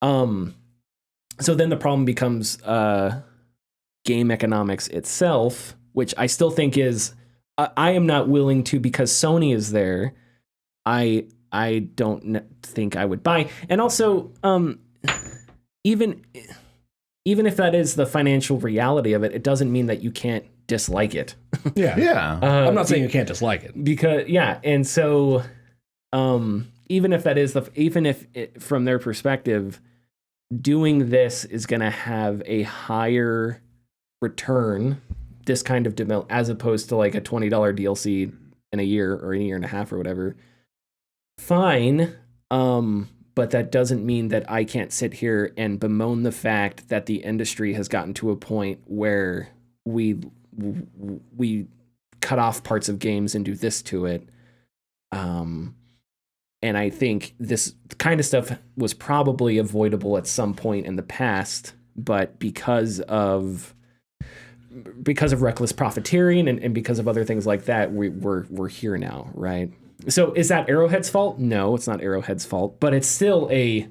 So then the problem becomes game economics itself, which I still think is I am not willing to, because Sony is there. I don't think I would buy, and also even if that is the financial reality of it, it doesn't mean that you can't dislike it. Yeah. I'm not saying you can't dislike it, because and so even if that is from their perspective, doing this is going to have a higher return, this kind of development, as opposed to like a $20 DLC in a year or a year and a half or whatever. Fine. But that doesn't mean that I can't sit here and bemoan the fact that the industry has gotten to a point where we cut off parts of games and do this to it. And I think this kind of stuff was probably avoidable at some point in the past, but because of reckless profiteering and because of other things like that, we're here now, right? So is that Arrowhead's fault? No, it's not Arrowhead's fault, but it's still a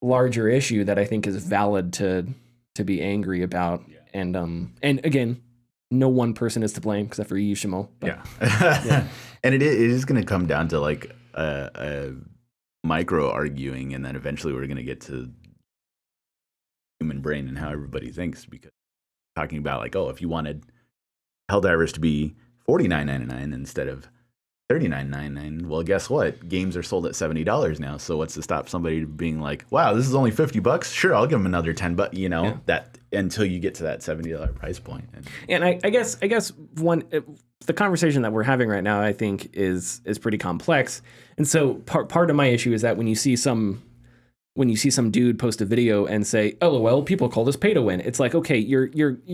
larger issue that I think is valid to be angry about. Yeah. And again, no one person is to blame except for Yves. Yeah. And it is going to come down to like a micro arguing, and then eventually we're going to get to human brain and how everybody thinks, because talking about like, oh, if you wanted Helldivers to be $49.99 instead of $39.99. Well, guess what? Games are sold at $70 now. So what's to stop somebody being like, "Wow, this is only $50? Sure, I'll give them another $10." That until you get to that $70 price point. And I guess the conversation that we're having right now, I think, is pretty complex. And so part of my issue is that when you see some dude post a video and say, "LOL, people call this pay to win," it's like, okay, you're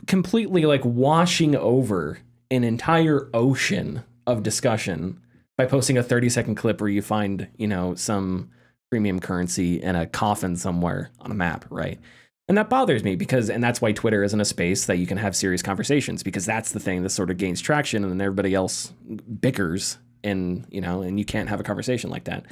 completely like washing over an entire ocean of discussion by posting a 30-second clip where you find, some premium currency in a coffin somewhere on a map, right? And that bothers me and that's why Twitter isn't a space that you can have serious conversations, because that's the thing that sort of gains traction and then everybody else bickers and you can't have a conversation like that.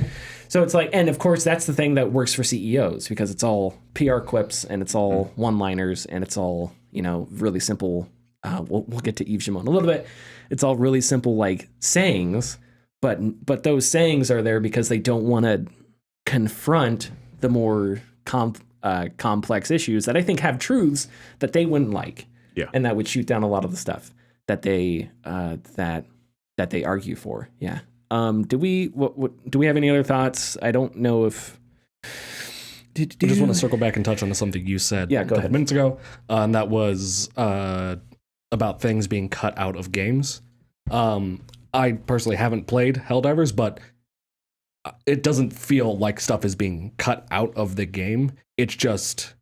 So it's like, and of course that's the thing that works for CEOs, because it's all PR quips and it's all one-liners and it's all, really simple. We'll get to Yves in a little bit. It's all really simple, like sayings, but those sayings are there because they don't want to confront the more complex issues that I think have truths that they wouldn't like, and that would shoot down a lot of the stuff that they that they argue for. Yeah. Do we have any other thoughts? I don't know if. I just want to circle back and touch on something you said a couple minutes ago, and that was about things being cut out of games. I personally haven't played Helldivers, but it doesn't feel like stuff is being cut out of the game. It's just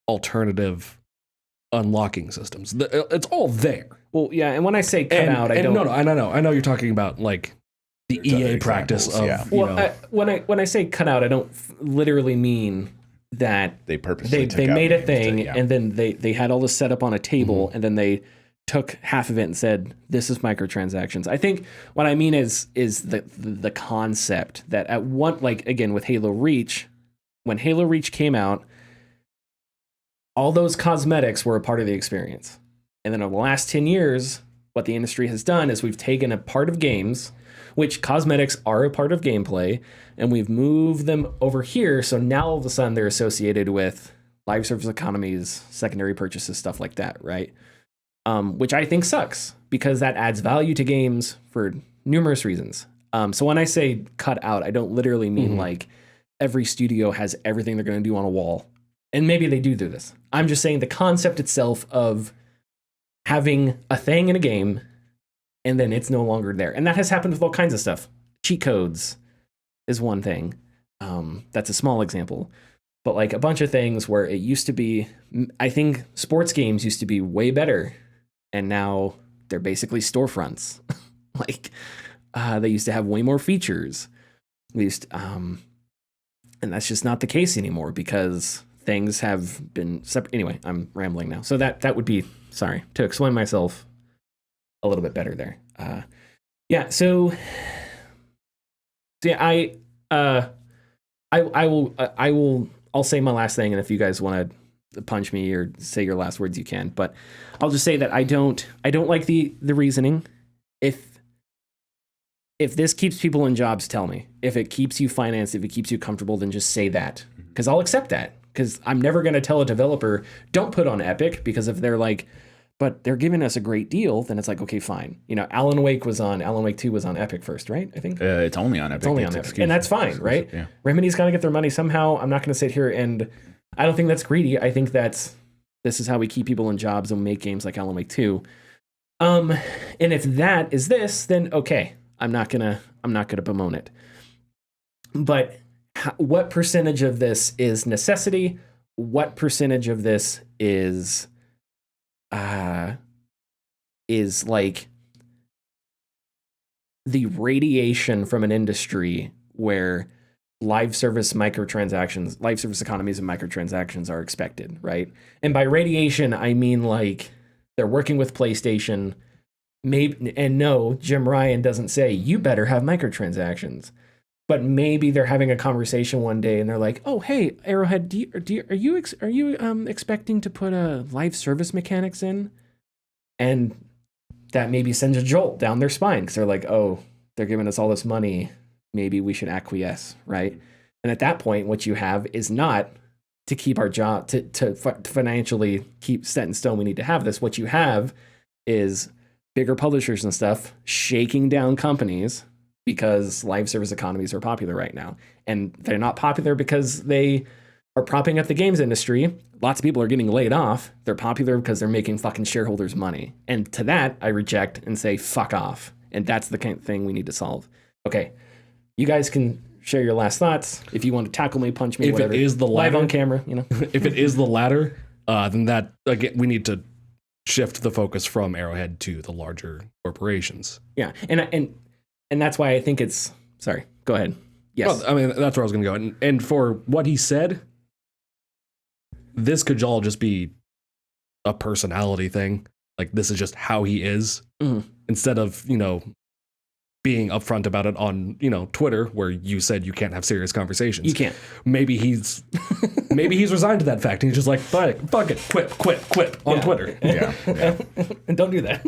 alternative unlocking systems. It's all there. Well, yeah, and when I say cut out, I don't. No, I know you're talking about like the EA practice of. Well, when I say cut out, I don't literally mean that they purposely they made a thing and then they had all this set up on a table and then they took half of it and said, this is microtransactions. I think what I mean is the concept that at one, like again with Halo Reach, when Halo Reach came out, all those cosmetics were a part of the experience. And then over the last 10 years, what the industry has done is we've taken a part of games, which cosmetics are a part of gameplay, and we've moved them over here. So now all of a sudden they're associated with live service economies, secondary purchases, stuff like that, right? Which I think sucks because that adds value to games for numerous reasons. So when I say cut out, I don't literally mean like every studio has everything they're going to do on a wall. And maybe they do this. I'm just saying the concept itself of having a thing in a game and then it's no longer there. And that has happened with all kinds of stuff. Cheat codes is one thing. That's a small example. But like a bunch of things where it used to be, I think sports games used to be way better. And now they're basically storefronts. Like they used to have way more features. At least, and that's just not the case anymore because things have been separate. Anyway, I'm rambling now. So that would be, sorry, to explain myself a little bit better there. I'll say my last thing, and if you guys want to punch me or say your last words, you can. But I'll just say that I don't like the reasoning. If this keeps people in jobs, tell me. If it keeps you financed, if it keeps you comfortable, then just say that, because I'll accept that. Because I'm never going to tell a developer, don't put on Epic, because if they're like, but they're giving us a great deal, then it's like, okay, fine. You know, Alan Wake 2 was on Epic first, right? I think it's only on Epic. It's only on Epic, and that's fine, right? Yeah. Remedy's got to get their money somehow. I'm not going to sit here and I don't think that's greedy. I think this is how we keep people in jobs and make games like Alan Wake 2. And if that is this, then okay, I'm not gonna bemoan it. But what percentage of this is necessity? What percentage of this is like the radiation from an industry where live service economies and microtransactions are expected, right? And by radiation, I mean like they're working with PlayStation. Maybe, and no, Jim Ryan doesn't say you better have microtransactions, but maybe they're having a conversation one day and they're like, "Oh, hey, Arrowhead, are you expecting to put a live service mechanics in?" And that maybe sends a jolt down their spine because they're like, "Oh, they're giving us all this money. Maybe we should acquiesce," right? And at that point, what you have is not to keep our job to financially keep set in stone. We need to have this. What you have is bigger publishers and stuff shaking down companies because live service economies are popular right now. And they're not popular because they are propping up the games industry. Lots of people are getting laid off. They're popular because they're making fucking shareholders money. And to that, I reject and say, fuck off. And that's the kind of thing we need to solve. Okay, you guys can share your last thoughts. If you want to tackle me, punch me, if whatever. It is the latter, live on camera, you know. If it is the latter, then that, again, we need to shift the focus from Arrowhead to the larger corporations. Yeah, and that's why I think it's... Sorry, go ahead. Yes. Well, I mean, that's where I was going to go. And for what he said, this could all just be a personality thing. Like, this is just how he is. Mm-hmm. Instead of, being upfront about it on, Twitter, where you said you can't have serious conversations. You can't. Maybe he's resigned to that fact. And he's just like, fuck it, quit on Twitter. Yeah. And don't do that.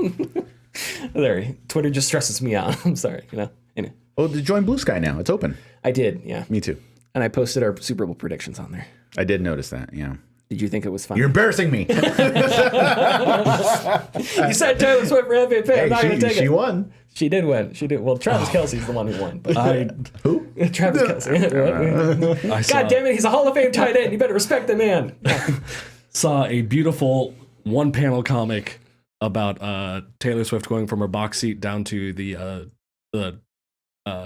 There, Twitter just stresses me out. I'm sorry, Anyway. Oh, to join Blue Sky now. It's open. I did, yeah. Me too. And I posted our Super Bowl predictions on there. I did notice that, yeah. Did you think it was fun? You're embarrassing me. You said Taylor Swift for MVP. Hey, I'm not going to take it. She won. She did win. She did. Well, Travis Kelce's the one who won. But Who? Travis Kelce. God damn it, he's a Hall of Fame tight end. You better respect the man. Saw a beautiful one-panel comic about Taylor Swift going from her box seat down to the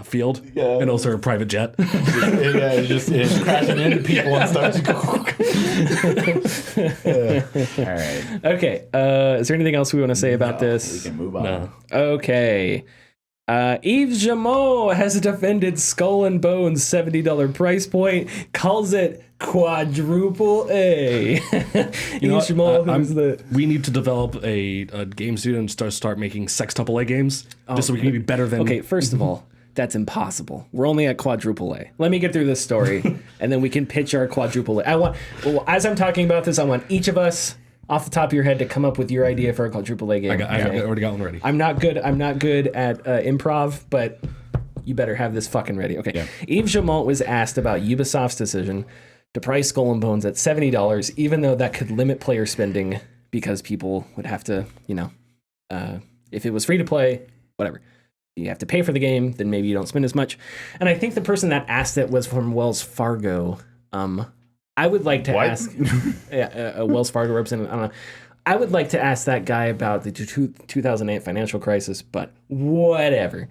field, and also her private jet. It's crashing into people and stuff. All right. Okay. Is there anything else we want to say about this? We can move on. No. Okay. Yves Jamot has defended Skull and Bones $70 price point, calls it Quadruple A. Yves Jamot, we need to develop a game studio and start making sextuple A games, just so we can be better than. Okay, first of all, that's impossible. We're only at Quadruple A. Let me get through this story, and then we can pitch our Quadruple A. As I'm talking about this, I want each of us, off the top of your head, to come up with your idea for a Quadruple A game. I already got one ready. I'm not good at improv, but you better have this fucking ready. Okay. Yeah. Yves Jamot was asked about Ubisoft's decision to price Skull and Bones at $70, even though that could limit player spending because people would have to, if it was free to play, whatever. You have to pay for the game, then maybe you don't spend as much. And I think the person that asked it was from Wells Fargo. I would like to ask a Wells Fargo representative. I don't know. I would like to ask that guy about the 2008 financial crisis, but whatever.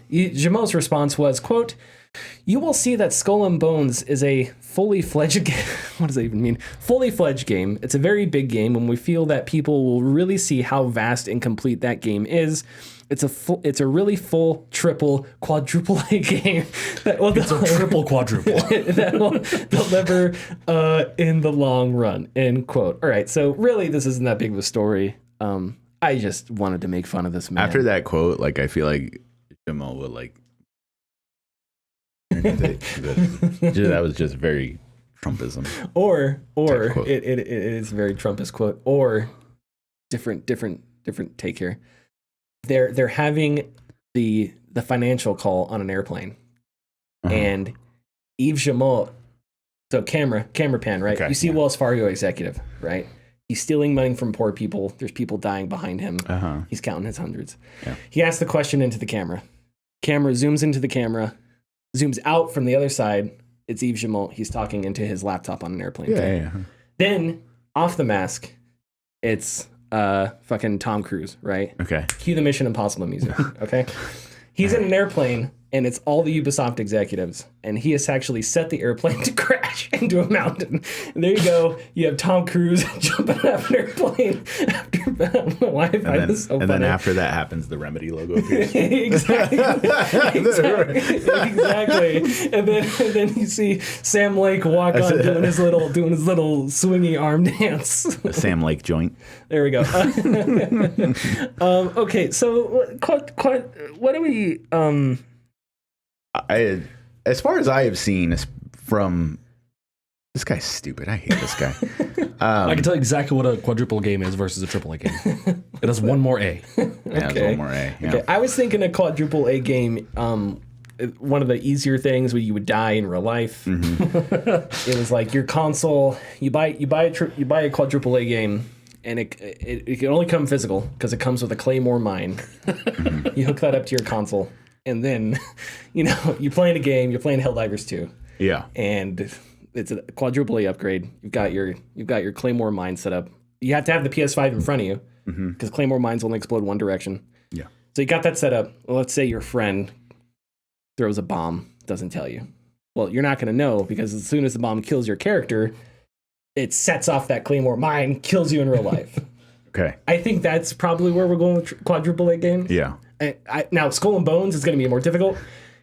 Jamal's response was, quote, "You will see that Skull and Bones is a fully fledged game." What does that even mean? Fully fledged game. It's a very big game, and we feel that people will really see how vast and complete that game is. It's a really full, triple, quadruple A game. It's a triple quadruple. That will deliver in the long run, end quote. All right, so really this isn't that big of a story. I just wanted to make fun of this man. After that quote, like I feel like Jamal would like that was just very Trumpism. Or it is very Trumpist quote. Or different take here. They're having the financial call on an airplane, and Yves Jamal, so camera pan, right? Okay, you see Wells Fargo executive, right? He's stealing money from poor people. There's people dying behind him. He's counting his hundreds. Yeah. He asks the question into the camera. Camera zooms into the camera, zooms out from the other side. It's Yves Jamal. He's talking into his laptop on an airplane. Yeah. Then off the mask, it's fucking Tom Cruise, right? Okay. Cue the Mission Impossible music. Okay. He's in an airplane, and it's all the Ubisoft executives, and he has actually set the airplane to crash into a mountain. And there you go. You have Tom Cruise jumping out of an airplane. I don't know why I find this so funny. And then after that happens, the Remedy logo appears. Exactly. And then you see Sam Lake walk on doing his little swingy arm dance. A Sam Lake joint. There we go. Okay, so what do we? As far as I have seen, from this guy's stupid. I hate this guy. I can tell you exactly what a quadruple game is versus a triple A game. It has one more A. Yeah, it's one more A. Yeah. Okay. I was thinking a quadruple A game. One of the easier things where you would die in real life. It was like your console. You buy a quadruple A game. And it can only come physical because it comes with a Claymore mine. You hook that up to your console, and then, you're playing a game. You're playing Helldivers 2. Yeah. And it's a quadruple A upgrade. You've got your Claymore mine set up. You have to have the PS5 in front of you because Claymore mines only explode one direction. Yeah. So you got that set up. Well, let's say your friend throws a bomb, doesn't tell you. Well, you're not going to know because as soon as the bomb kills your character, it sets off that Claymore mine, kills you in real life. Okay. I think that's probably where we're going with quadruple A games. Yeah. Now, Skull and Bones is going to be more difficult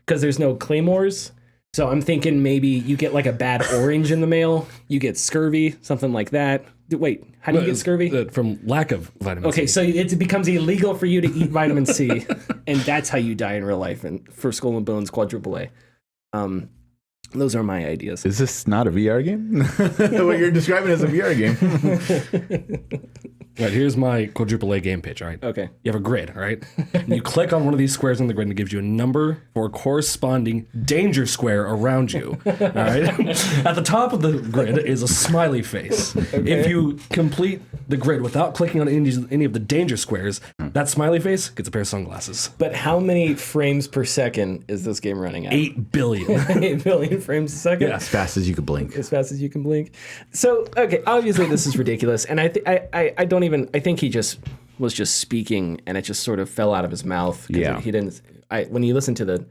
because there's no Claymores. So I'm thinking maybe you get like a bad orange in the mail. You get scurvy, something like that. Wait, how do you get scurvy? From lack of vitamin C. Okay, so it becomes illegal for you to eat vitamin C, and that's how you die in real life. And for Skull and Bones quadruple A. Those are my ideas. Is this not a VR game? What you're describing as a VR game. Right, here's my quadruple A game pitch, all right? Okay. You have a grid, all right? And you click on one of these squares on the grid and it gives you a number for a corresponding danger square around you, all right? At the top of the grid is a smiley face. Okay. If you complete the grid without clicking on any of the danger squares, that smiley face gets a pair of sunglasses. But how many frames per second is this game running at? 8 billion. 8 billion frames a second? Yeah. As fast as you could blink. As fast as you can blink. So, okay, obviously this is ridiculous. And I think he just was just speaking and it just sort of fell out of his mouth. Yeah. He didn't, when you listen to the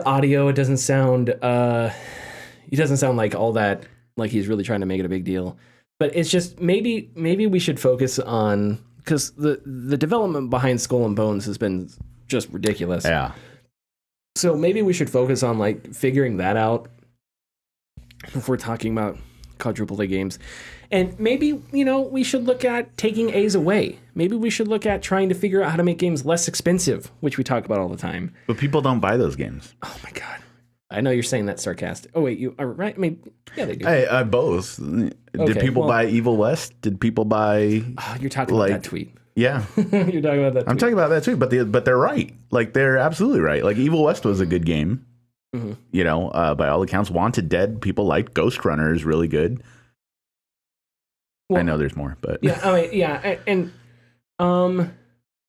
audio, it doesn't sound, he doesn't sound like all that, like he's really trying to make it a big deal. But it's just, maybe we should focus on, because the development behind Skull and Bones has been just ridiculous. Yeah. So maybe we should focus on like figuring that out if we're talking about quadruple A games. And maybe, we should look at taking A's away. Maybe we should look at trying to figure out how to make games less expensive, which we talk about all the time. But people don't buy those games. Oh my God. I know you're saying that sarcastic. Oh wait, you are right. I mean, yeah, they do. Hey, both. Did people buy Evil West? Did people buy? Oh, you're talking about that tweet. Yeah, you're talking about that. I'm talking about that too. But they're right. Like they're absolutely right. Like Evil West was a good game. Mm-hmm. By all accounts, Wanted Dead people liked. Ghost Runner is really good. Well, I know there's more, but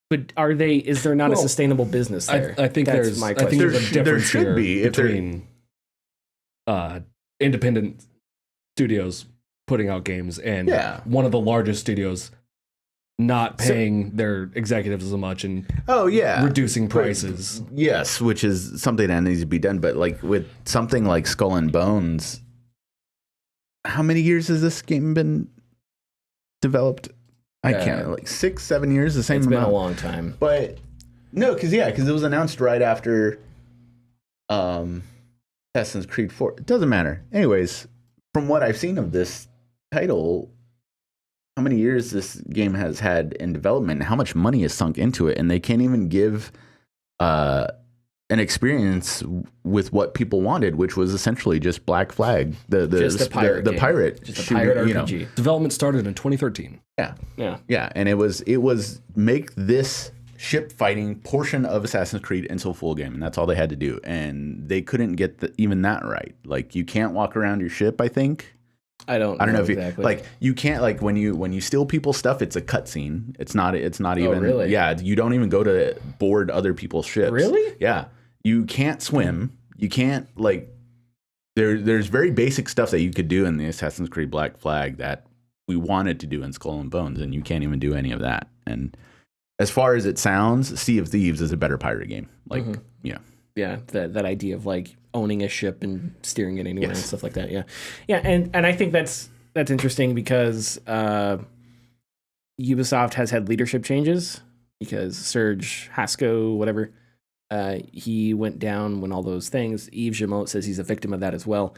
but are they? Is there not a sustainable business there? I think there's my question. I think there's a difference here between independent studios putting out games, and Yeah. one of the largest studios not paying their executives as much and Oh yeah, reducing prices. Yes, which is something that needs to be done. But like with something like Skull and Bones, how many years has this game been developed? I can't, like 6-7 years, the same It's amount. been a long time. But no, because it was announced right after Assassin's Creed 4. It doesn't matter. Anyways, from what I've seen of this title, how many years this game has had in development, how much money is sunk into it, and they can't even give an experience with what people wanted, which was essentially just Black Flag, Just a pirate the game. pirate, Just a shooting, pirate you know. RPG. Development started in 2013. Yeah. And it was make this ship fighting portion of Assassin's Creed into a full game, and that's all they had to do, and they couldn't get even that right. Like, you can't walk around your ship, I think. I don't know if exactly. you can't, like, when you steal people's stuff, it's a cutscene. It's not even really? Yeah, you don't even go to board other people's ships. Really? Yeah. You can't swim. You can't, like, there's very basic stuff that you could do in the Assassin's Creed Black Flag that we wanted to do in Skull and Bones, and you can't even do any of that. And as far as it sounds, Sea of Thieves is a better pirate game. Like, Yeah, that idea of like owning a ship and steering it anywhere and Yes. stuff like that. Yeah, and I think that's interesting because Ubisoft has had leadership changes because Serge Hasco, whatever, he went down when all those things. Yves says he's a victim of that as well.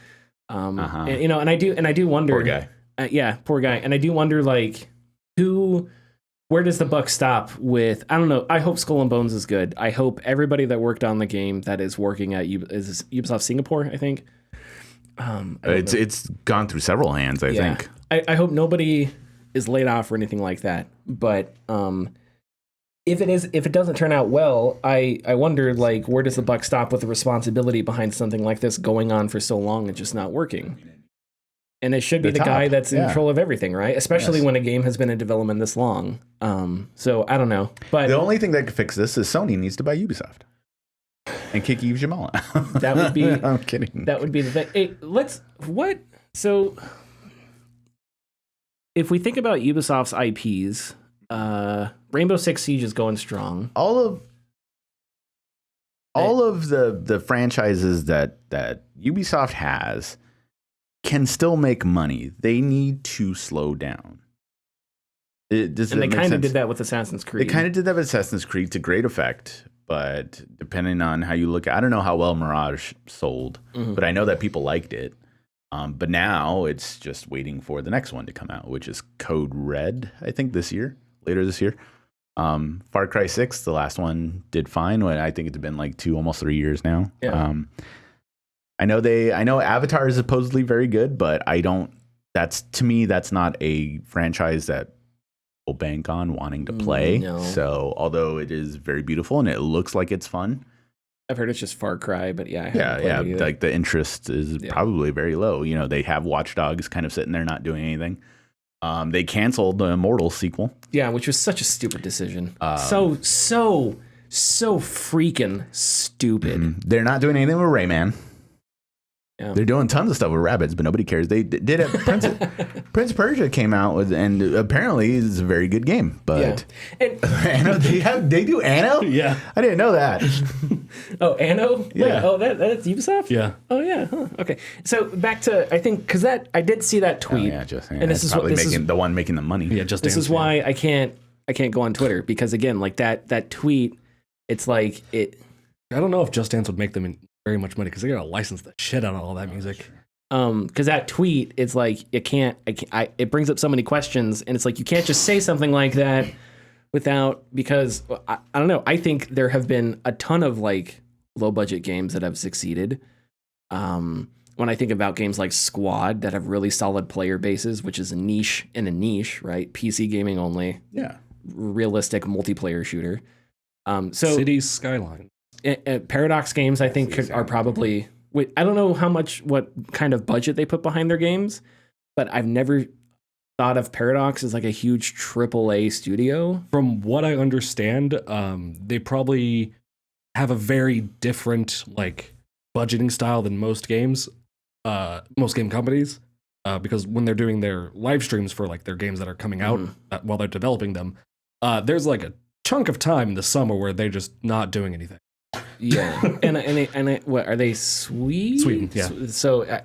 And I do wonder. Poor guy. Yeah, poor guy. And I do wonder, like, where does the buck stop with, I don't know. I hope Skull and Bones is good. I hope everybody that worked on the game that is working at is Ubisoft Singapore, I think. It's gone through several hands, I think. I hope nobody is laid off or anything like that. But if it doesn't turn out well, I wonder, like, where does the buck stop with the responsibility behind something like this going on for so long and just not working? And it should be the guy that's in control of everything, right? Especially when a game has been in development this long. So I don't know. But the only thing that could fix this is Sony needs to buy Ubisoft and kick Yves Jamal out. that would be. I'm kidding. That would be the thing. Hey, So if we think about Ubisoft's IPs, Rainbow Six Siege is going strong. All of the franchises that Ubisoft has can still make money. They need to slow down. They kind of did that with Assassin's Creed. They kind of did that with Assassin's Creed to great effect, but depending on how you look at, I don't know how well Mirage sold, but I know that people liked it. But now it's just waiting for the next one to come out, which is Code Red, I think later this year. Far Cry 6, the last one, did fine. I think it's been like almost 3 years now. Yeah. I know Avatar is supposedly very good, but to me, that's not a franchise that will bank on wanting to play. No. So although it is very beautiful and it looks like it's fun. I've heard it's just Far Cry, but I haven't played it either. Like the interest is probably very low. You know, they have Watch Dogs kind of sitting there not doing anything. They canceled the Immortals sequel. Yeah, which was such a stupid decision. So freaking stupid. They're not doing anything with Rayman. Yeah. They're doing tons of stuff with rabbits, but nobody cares. They did it. Prince of Persia came out with, and apparently it's a very good game. But Anno, they do Anno? Yeah, I didn't know that. Oh, Anno? Yeah. Wait, that's Ubisoft? Yeah. Oh yeah. Huh. Okay. So back to, I think, because I did see that tweet. And this is probably the one making the money. Yeah, just this is why I can't go on Twitter, because again, like that tweet, it's like it. I don't know if Just Dance would make them very much money because they gotta license the shit out of all that music. Because that tweet, it's like it brings up so many questions, and it's like you can't just say something like that because I don't know. I think there have been a ton of like low budget games that have succeeded. When I think about games like Squad that have really solid player bases, which is a niche, right? PC gaming only. Yeah. Realistic multiplayer shooter. So Cities Skyline. Paradox games, I think, are probably. I don't know what kind of budget they put behind their games, but I've never thought of Paradox as like a huge AAA studio. From what I understand, they probably have a very different like budgeting style than most game companies. because when they're doing their live streams for like their games that are coming out while they're developing them, there's like a chunk of time in the summer where they're just not doing anything. Yeah, and what are they? Sweden, yeah. So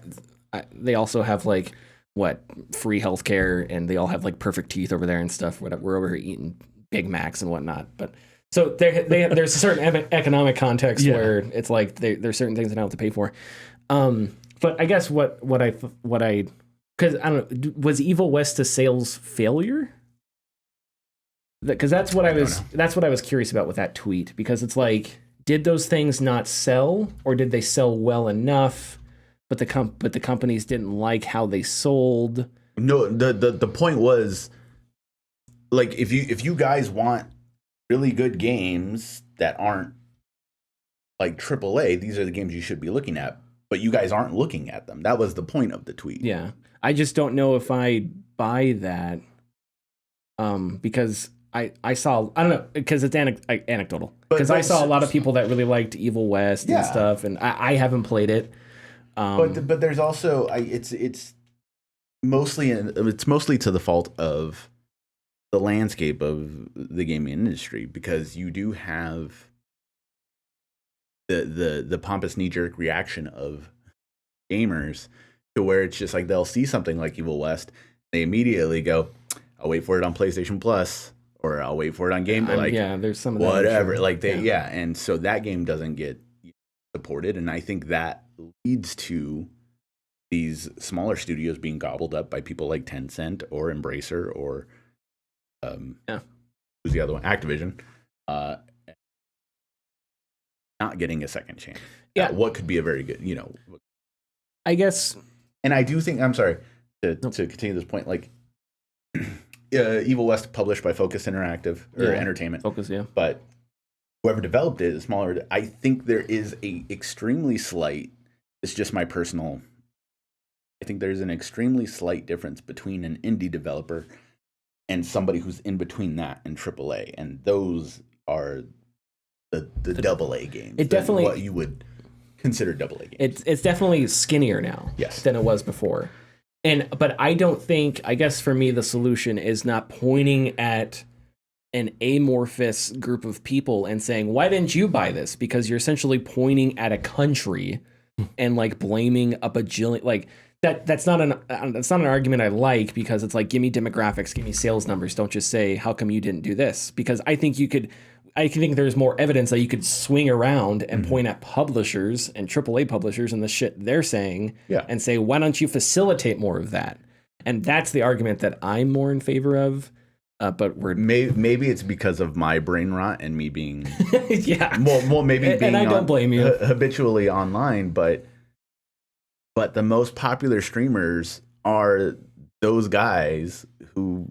they also have like what free healthcare, and they all have like perfect teeth over there and stuff. Whatever, we're over here eating Big Macs and whatnot. But so there's a certain economic context where it's like there's certain things they don't have to pay for. But I guess what I because I don't know, was Evil West a sales failure? Because that's what I was curious about with that tweet, because it's like, did those things not sell, or did they sell well enough, but the companies didn't like how they sold? No, the point was, like, if you guys want really good games that aren't like AAA, these are the games you should be looking at, but you guys aren't looking at them. That was the point of the tweet. Yeah, I just don't know if I buy that, because I saw, I don't know, because it's anecdotal. Because I saw a lot of people that really liked Evil West and stuff, and I haven't played it. But there's also it's mostly to the fault of the landscape of the gaming industry, because you do have the pompous knee-jerk reaction of gamers to where it's just like they'll see something like Evil West, they immediately go, I'll wait for it on PlayStation Plus, or I'll wait for it on Game. Like, there's some of that. Whatever. Sure. Like and so that game doesn't get supported, and I think that leads to these smaller studios being gobbled up by people like Tencent or Embracer or who's the other one? Activision. Not getting a second chance. Yeah. What could be a very good, I guess. And I do think, I'm sorry to continue this point, like Evil West published by Focus Interactive or Entertainment. Focus, yeah. But whoever developed it is smaller. I think there is a extremely slight, it's just my personal, I think there's an extremely slight difference between an indie developer and somebody who's in between that and AAA. And those are the AA games. It definitely, what you would consider AA games. It's definitely skinnier now than it was before. But I don't think, I guess for me, the solution is not pointing at an amorphous group of people and saying, why didn't you buy this? Because you're essentially pointing at a country and like blaming a bajillion, like that's not an argument I like, because it's like, give me demographics, give me sales numbers. Don't just say, how come you didn't do this? Because I think there's more evidence that you could swing around and point at publishers and AAA publishers and the shit they're saying and say, why don't you facilitate more of that? And that's the argument that I'm more in favor of. But maybe it's because of my brain rot and me being well maybe being, and I don't blame you, habitually online, but the most popular streamers are those guys who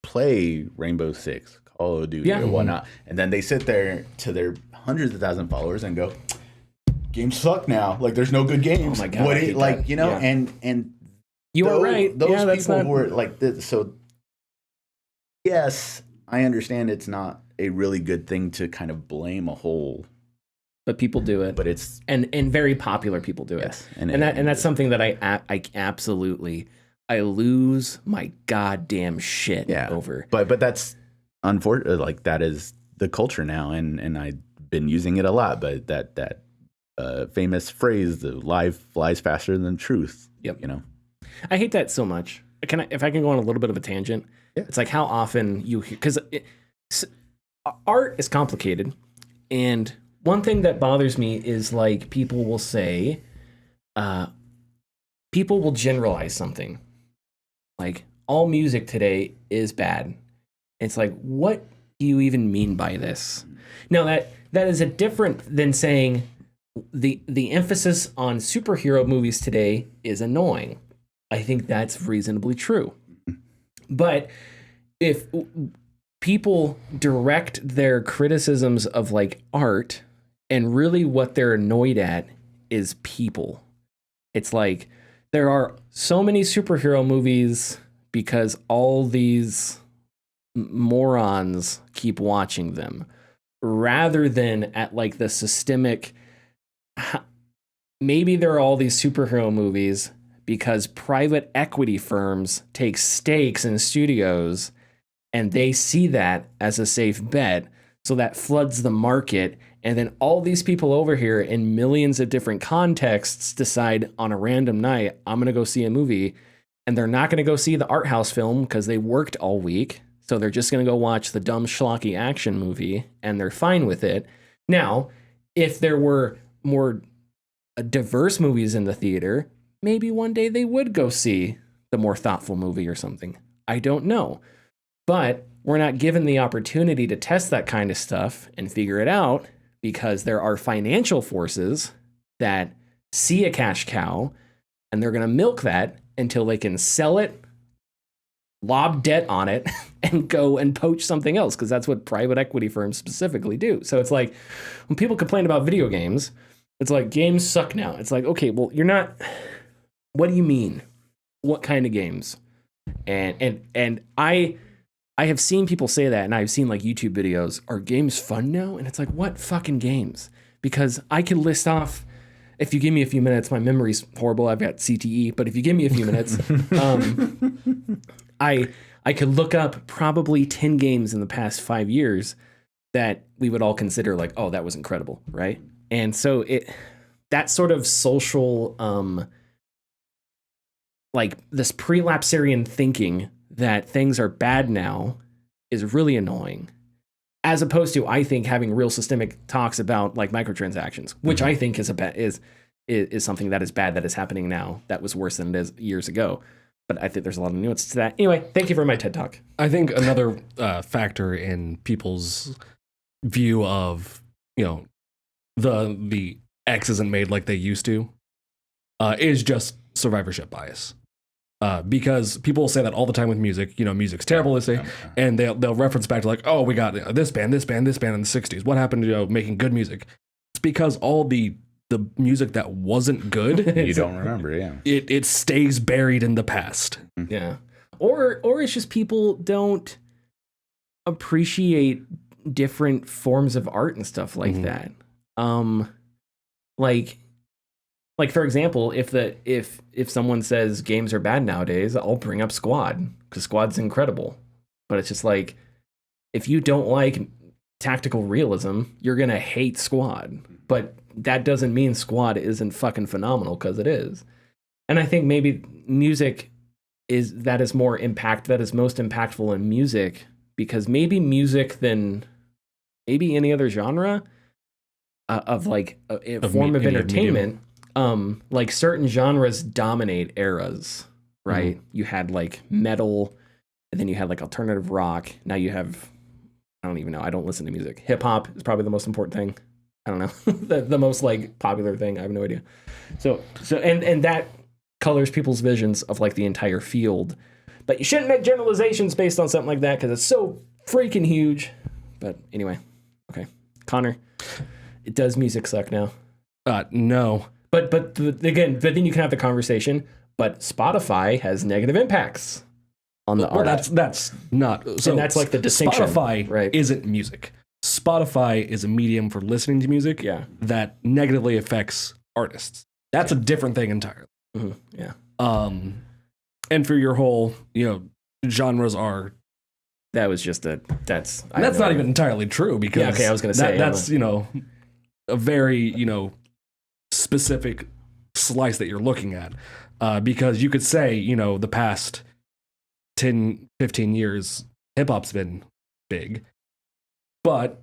play Rainbow Six, Call of Duty, or whatnot, and then they sit there to their hundreds of thousand followers and go, games suck now, like there's no good games. Oh my god, and you are right. Those people who are like this, so yes, I understand it's not a really good thing to kind of blame a whole, but people do it. But it's and very popular people do it. Yes, and that's something that I absolutely lose my goddamn shit over. But that's unfortunate. Like that is the culture now, and I've been using it a lot. But that famous phrase, "the lie flies faster than truth." Yep. I hate that so much. If I can go on a little bit of a tangent. Yeah. It's like how often you hear, because art is complicated, and one thing that bothers me is like people will say, people will generalize something, like all music today is bad. It's like, what do you even mean by this? Now that is a different than saying the emphasis on superhero movies today is annoying. I think that's reasonably true. But if people direct their criticisms of like art, and really what they're annoyed at is people. It's like there are so many superhero movies because all these morons keep watching them, rather than at like the systemic, maybe there are all these superhero movies because private equity firms take stakes in studios and they see that as a safe bet. So that floods the market. And then all these people over here in millions of different contexts decide on a random night, I'm going to go see a movie. And they're not going to go see the art house film because they worked all week. So they're just going to go watch the dumb schlocky action movie and they're fine with it. Now, if there were more diverse movies in the theater, maybe one day they would go see the more thoughtful movie or something. I don't know. But we're not given the opportunity to test that kind of stuff and figure it out because there are financial forces that see a cash cow and they're going to milk that until they can sell it, lob debt on it, and go and poach something else, because that's what private equity firms specifically do. So it's like when people complain about video games, it's like games suck now. It's like, okay, well, you're not. What do you mean? What kind of games? And I have seen people say that, and I've seen like YouTube videos, are games fun now? And it's like, what fucking games? Because I can list off, if you give me a few minutes, my memory's horrible, I've got CTE, but if you give me a few minutes, I could look up probably 10 games in the past 5 years that we would all consider like, oh, that was incredible, right? And so that sort of social, like this prelapsarian thinking that things are bad now is really annoying, as opposed to, I think, having real systemic talks about like microtransactions, which I think is something that is bad that is happening now that was worse than it is years ago. But I think there's a lot of nuance to that. Anyway, thank you for my TED Talk. I think another factor in people's view of, the X isn't made like they used to is just survivorship bias. Because people say that all the time with music, music's terrible, they say, and they'll reference back to like, oh, we got this band in the 60s. What happened to making good music? It's because all the music that wasn't good, you don't remember, yeah. It stays buried in the past. Yeah. Or it's just people don't appreciate different forms of art and stuff like that. Like for example, if someone says games are bad nowadays, I'll bring up Squad, because Squad's incredible. But it's just like, if you don't like tactical realism, you're gonna hate Squad. But that doesn't mean Squad isn't fucking phenomenal, because it is. And I think maybe music is most impactful in music, because maybe music than maybe any other genre of like a form of entertainment. Like certain genres dominate eras, right? You had like metal, and then you had like alternative rock. Now you have, I don't even know. I don't listen to music. Hip hop is probably the most important thing. I don't know. the most like popular thing. I have no idea. So and that colors people's visions of like the entire field. But you shouldn't make generalizations based on something like that, because it's so freaking huge. But anyway, okay. Connor, does music suck now? No. But then you can have the conversation. But Spotify has negative impacts on the art. That's not. So and that's like the distinction. Spotify right? Isn't music. Spotify is a medium for listening to music. Yeah. That negatively affects artists. That's a different thing entirely. Yeah. And for your whole, genres are. That was just that's not even entirely true, because yeah, okay, I was gonna say that's a very specific slice that you're looking at, because you could say the past 10-15 years hip hop's been big, but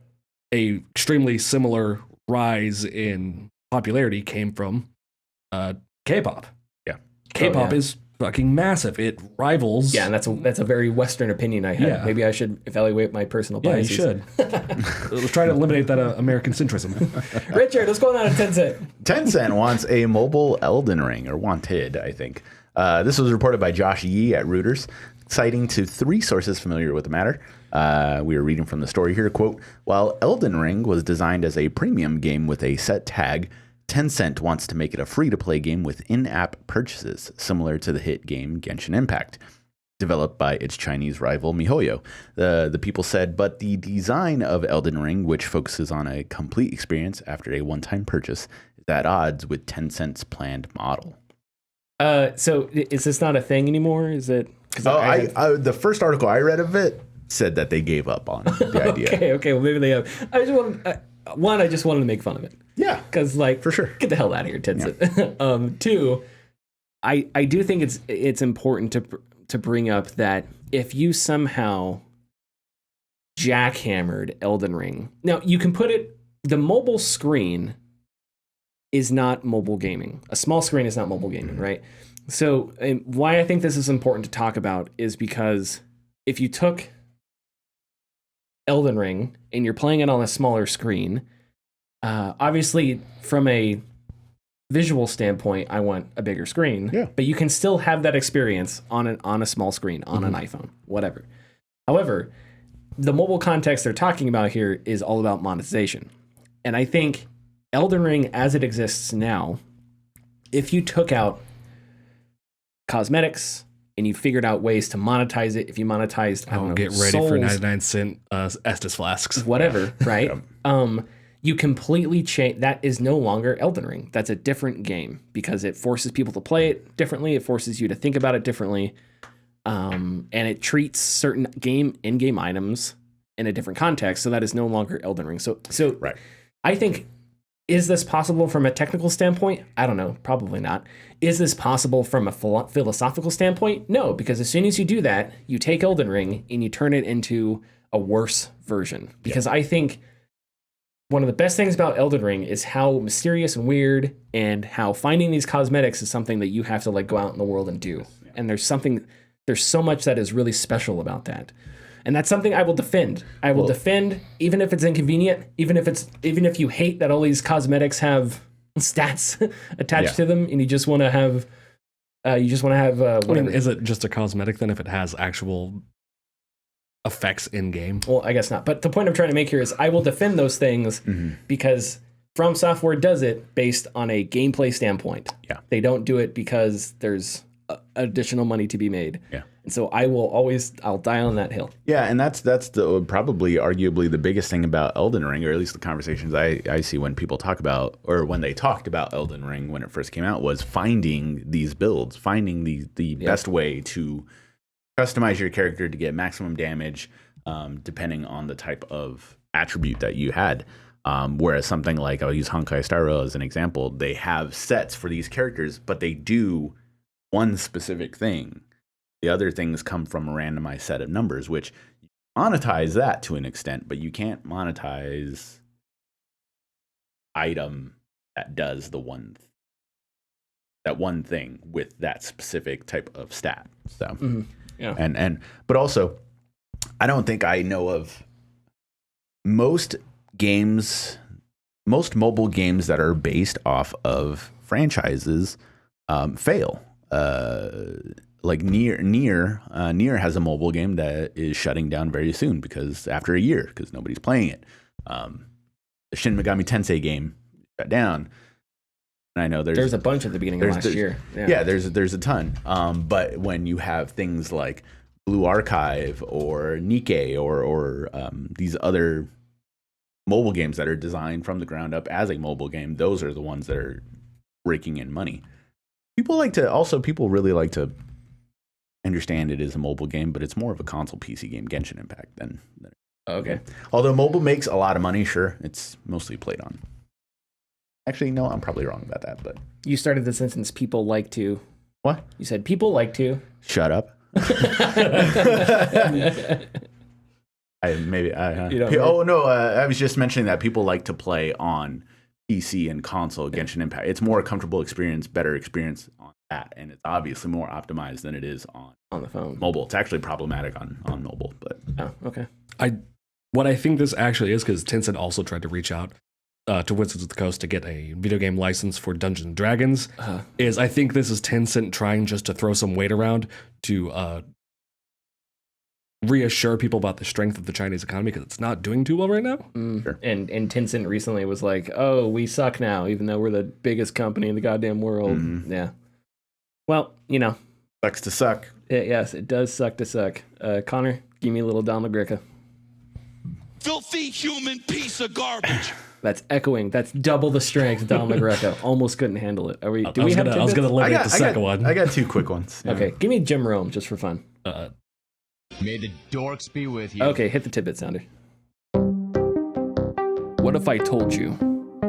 a extremely similar rise in popularity came from K-pop. Yeah, K-pop is fucking massive. It rivals. Yeah, and that's a very Western opinion I have. Yeah. Maybe I should evaluate my personal biases. Yeah, you should. Let's try to eliminate that American centrism. Richard, what's going on at Tencent? Tencent wants a mobile Elden Ring, or wanted, I think. This was reported by Josh Yee at Reuters, citing to 3 sources familiar with the matter. We are reading from the story here. Quote, while Elden Ring was designed as a premium game with a set tag, Tencent wants to make it a free-to-play game with in-app purchases, similar to the hit game Genshin Impact, developed by its Chinese rival MiHoYo. The people said, but the design of Elden Ring, which focuses on a complete experience after a one-time purchase, is at odds with Tencent's planned model. So is this not a thing anymore? Is it? The first article I read of it said that they gave up on the idea. Okay. Well, maybe they have. I just wanted to make fun of it. Yeah, Because, like, for sure. get the hell out of here, Tencent. Yeah. Two, I do think it's important to bring up that if you somehow jackhammered Elden Ring, now you can put it. The mobile screen is not mobile gaming. A small screen is not mobile gaming, right? So why I think this is important to talk about is because if you took Elden Ring and you're playing it on a smaller screen, obviously from a visual standpoint, I want a bigger screen. Yeah. But you can still have that experience on a small screen, on an iPhone, whatever. However, the mobile context they're talking about here is all about monetization. And I think Elden Ring, as it exists now, if you took out cosmetics and you figured out ways to monetize it, if you monetized, I don't know, get ready souls, for 99-cent Estus flasks. whatever, right? You completely change. That is no longer Elden Ring. That's a different game because it forces people to play it differently. It forces you to think about it differently, and it treats certain in-game items in a different context. So that is no longer Elden Ring. So Right. I think, is this possible from a technical standpoint? I don't know. Probably not. Is this possible from a philosophical standpoint? No, because as soon as you do that, you take Elden Ring and you turn it into a worse version. Because I think one of the best things about Elden Ring is how mysterious and weird, and how finding these cosmetics is something that you have to like go out in the world and do. And there's so much that is really special about that. And that's something I will defend. I will defend, even if it's inconvenient, even if you hate that all these cosmetics have stats attached to them, and you just want to have whatever. Is it just a cosmetic then if it has actual effects in game? Well, I guess not. But the point I'm trying to make here is I will defend those things because From Software does it based on a gameplay standpoint. Yeah. They don't do it because there's additional money to be made. Yeah. And so I'll die on that hill. Yeah, and that's the probably arguably the biggest thing about Elden Ring, or at least the conversations I see when people talk about, or when they talked about Elden Ring when it first came out, was finding these builds, finding the best way to customize your character to get maximum damage, depending on the type of attribute that you had. Whereas something like, I'll use Honkai Star Rail as an example, they have sets for these characters, but they do one specific thing. The other things come from a randomized set of numbers, which you monetize that to an extent, but you can't monetize item that does that one thing with that specific type of stat. So, but also, I don't think I know of most mobile games that are based off of franchises fail. Like Nier has a mobile game that is shutting down very soon because after a year, because nobody's playing it. The Shin Megami Tensei game shut down. And I know there's a bunch at the beginning of last year. Yeah, there's a ton. But when you have things like Blue Archive or Nikke or these other mobile games that are designed from the ground up as a mobile game, those are the ones that are raking in money. People really like to understand it is a mobile game, but it's more of a console PC game, Genshin Impact, than okay. Although mobile makes a lot of money, sure, it's mostly played on. Actually, no, I'm probably wrong about that, but You started the sentence, people like to. What? You said people like to. Shut up. I was just mentioning that people like to play on PC and console Genshin Impact. It's more a comfortable experience, better experience on that, and it's obviously more optimized than it is on the phone. Mobile. It's actually problematic on mobile, but okay. What I think this actually is, because Tencent also tried to reach out to Wizards of the Coast to get a video game license for Dungeons and Dragons, is I think this is Tencent trying just to throw some weight around to reassure people about the strength of the Chinese economy, because it's not doing too well right now. Sure. And Tencent recently was like, oh, we suck now, even though we're the biggest company in the goddamn world. Yeah. Well, sucks to suck. Yes, it does suck to suck. Connor, give me a little Don LaGreca. Filthy human piece of garbage. That's echoing. That's double the strength. Dom LaGreca almost couldn't handle it. Are we? Do we have? I was gonna eliminate the second one. I got 2 quick ones. Yeah. Okay, give me Jim Rome just for fun. May the dorks be with you. Okay, hit the tidbit sounder. What if I told you,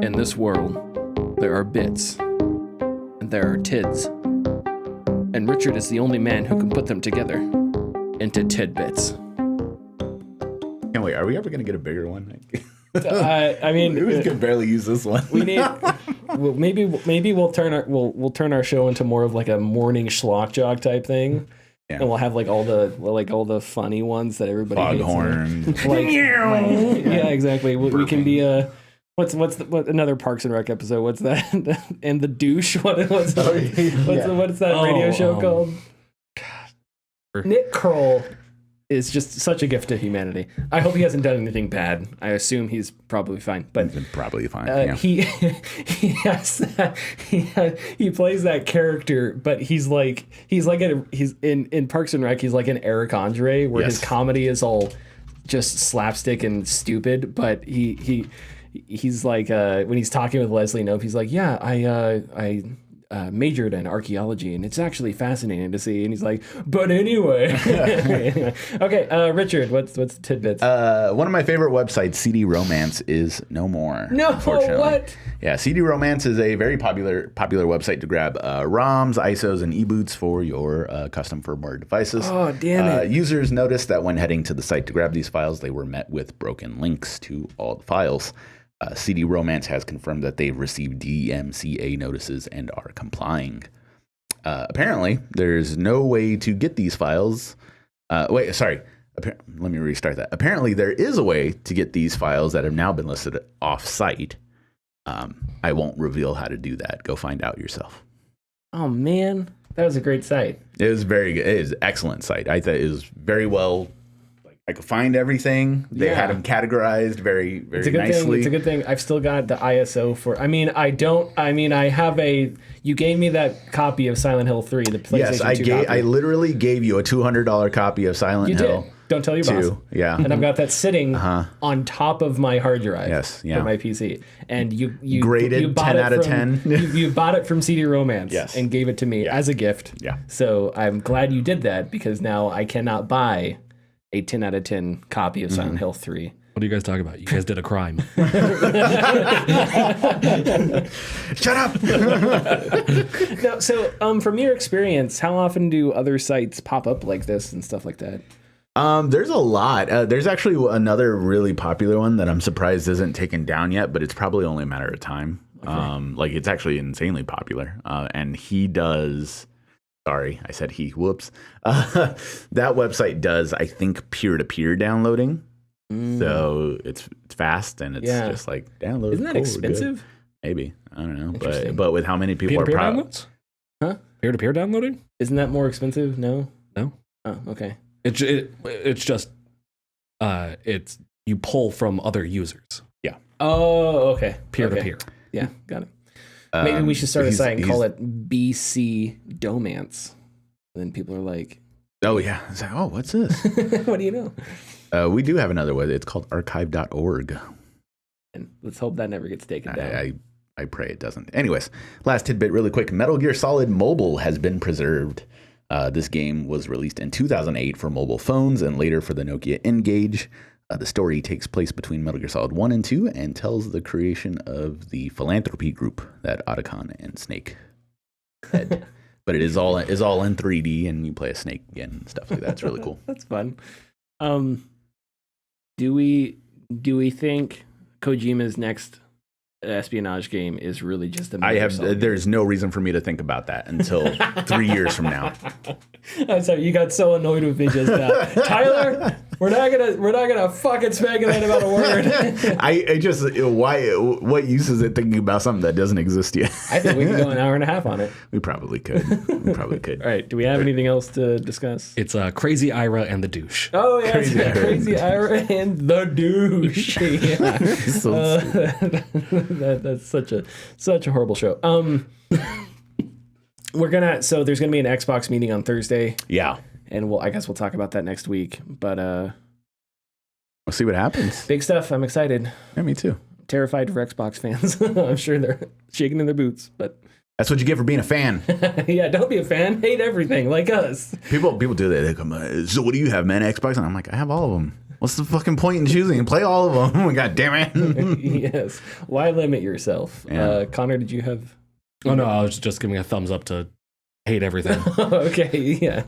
in this world, there are bits, and there are tids, and Richard is the only man who can put them together into tidbits. Can't wait. Are we ever gonna get a bigger one? I mean, we could barely use this one. we need. Well, maybe we'll turn our show into more of like a morning schlock jog type thing. Yeah. And we'll have like all the funny ones that everybody Foghorn. hates. Yeah, exactly. We can be what's another Parks and Rec episode? What's that? And the douche. What's that radio show called? God. Nick Kroll is just such a gift to humanity. I hope he hasn't done anything bad. I assume he's probably fine. But probably fine. Yeah. He has that, he plays that character, but he's in Parks and Rec. He's like an Eric Andre, where his comedy is all just slapstick and stupid. But he's like when he's talking with Leslie Knope, he's like, yeah, I majored in archaeology, and it's actually fascinating to see. And he's like, but anyway. Okay, Richard, what's the tidbits? One of my favorite websites, CD Romance, is no more. No, unfortunately. what? Yeah, CD Romance is a very popular website to grab ROMs, ISOs, and eboots for your custom firmware devices. Oh, damn it. Users noticed that when heading to the site to grab these files, they were met with broken links to all the files. CD Romance has confirmed that they've received DMCA notices and are complying. Apparently, there's no way to get these files. Let me restart that. Apparently, there is a way to get these files that have now been listed off-site. I won't reveal how to do that. Go find out yourself. Oh, man. That was a great site. It was very good. It is an excellent site. I thought it was very well. I could find everything. They had them categorized very, very nicely. It's a good thing. I've still got the ISO for. I have a. You gave me that copy of Silent Hill 3, the PlayStation 2 copy. I literally gave you a $200 copy of Silent Hill. Did. Don't tell your boss. Yeah. And I've got that sitting on top of my hard drive for my PC. And you graded you bought 10 out of 10. you bought it from CD Romance and gave it to me as a gift. Yeah. So I'm glad you did that, because now I cannot buy a 10 out of 10 copy of Silent Hill 3. What are you guys talking about? You guys did a crime. Shut up. No, so from your experience, how often do other sites pop up like this and stuff like that? There's a lot. There's actually another really popular one that I'm surprised isn't taken down yet, but it's probably only a matter of time. Okay. It's actually insanely popular. And he does... Sorry, I said he. Whoops. That website does, I think, peer-to-peer downloading. So it's fast, and it's just like download. Isn't that expensive? Maybe. I don't know. But with how many people Peer-to-peer are downloads? Huh? Peer-to-peer downloading? Isn't that more expensive? No. No. Oh, okay. It's just it's you pull from other users. Yeah. Oh, okay. Peer-to-peer. Okay. Yeah, got it. Maybe we should start a site and call it BC Domance. And then people are like, oh, yeah. It's like, oh, what's this? What do you know? We do have another one. It's called archive.org. And let's hope that never gets taken down. I pray it doesn't. Anyways, last tidbit really quick. Metal Gear Solid Mobile has been preserved. This game was released in 2008 for mobile phones and later for the Nokia N-Gage. The story takes place between Metal Gear Solid 1 and 2 and tells the creation of the philanthropy group that Otacon and Snake had. But it is all in 3D, and you play a snake again and stuff like that. It's really cool. That's fun. Do we think Kojima's next espionage game is really just a there's no reason for me to think about that until 3 years from now. I'm sorry, you got so annoyed with me just now. Tyler, we're not gonna fucking speculate about a word. I just what use is it thinking about something that doesn't exist yet? I think we can go an hour and a half on it. We probably could. All right, do we have anything else to discuss? It's Crazy Ira and the Douche. Oh yeah, Crazy Ira and the Douche. Yeah. That's such a horrible show. There's gonna be an Xbox meeting on Thursday. Yeah. And I guess we'll talk about that next week. But we'll see what happens. Big stuff. I'm excited. Yeah, me too. terrified for Xbox fans. I'm sure they're shaking in their boots, but That's what you get for being a fan. yeah, don't be a fan. Hate everything like us. People do that. They come, so what do you have, man? Xbox? And I'm like, I have all of them. What's the fucking point in choosing? Play all of them. God damn it. Yes. Why limit yourself? Yeah. Connor, did you have? Oh no, I was just giving a thumbs up to hate everything. Okay, yeah.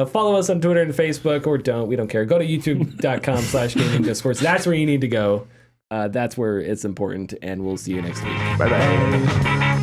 Follow us on Twitter and Facebook, or don't. We don't care. Go to youtube.com/gaming discourse. That's where you need to go. That's where it's important, and we'll see you next week. Bye-bye.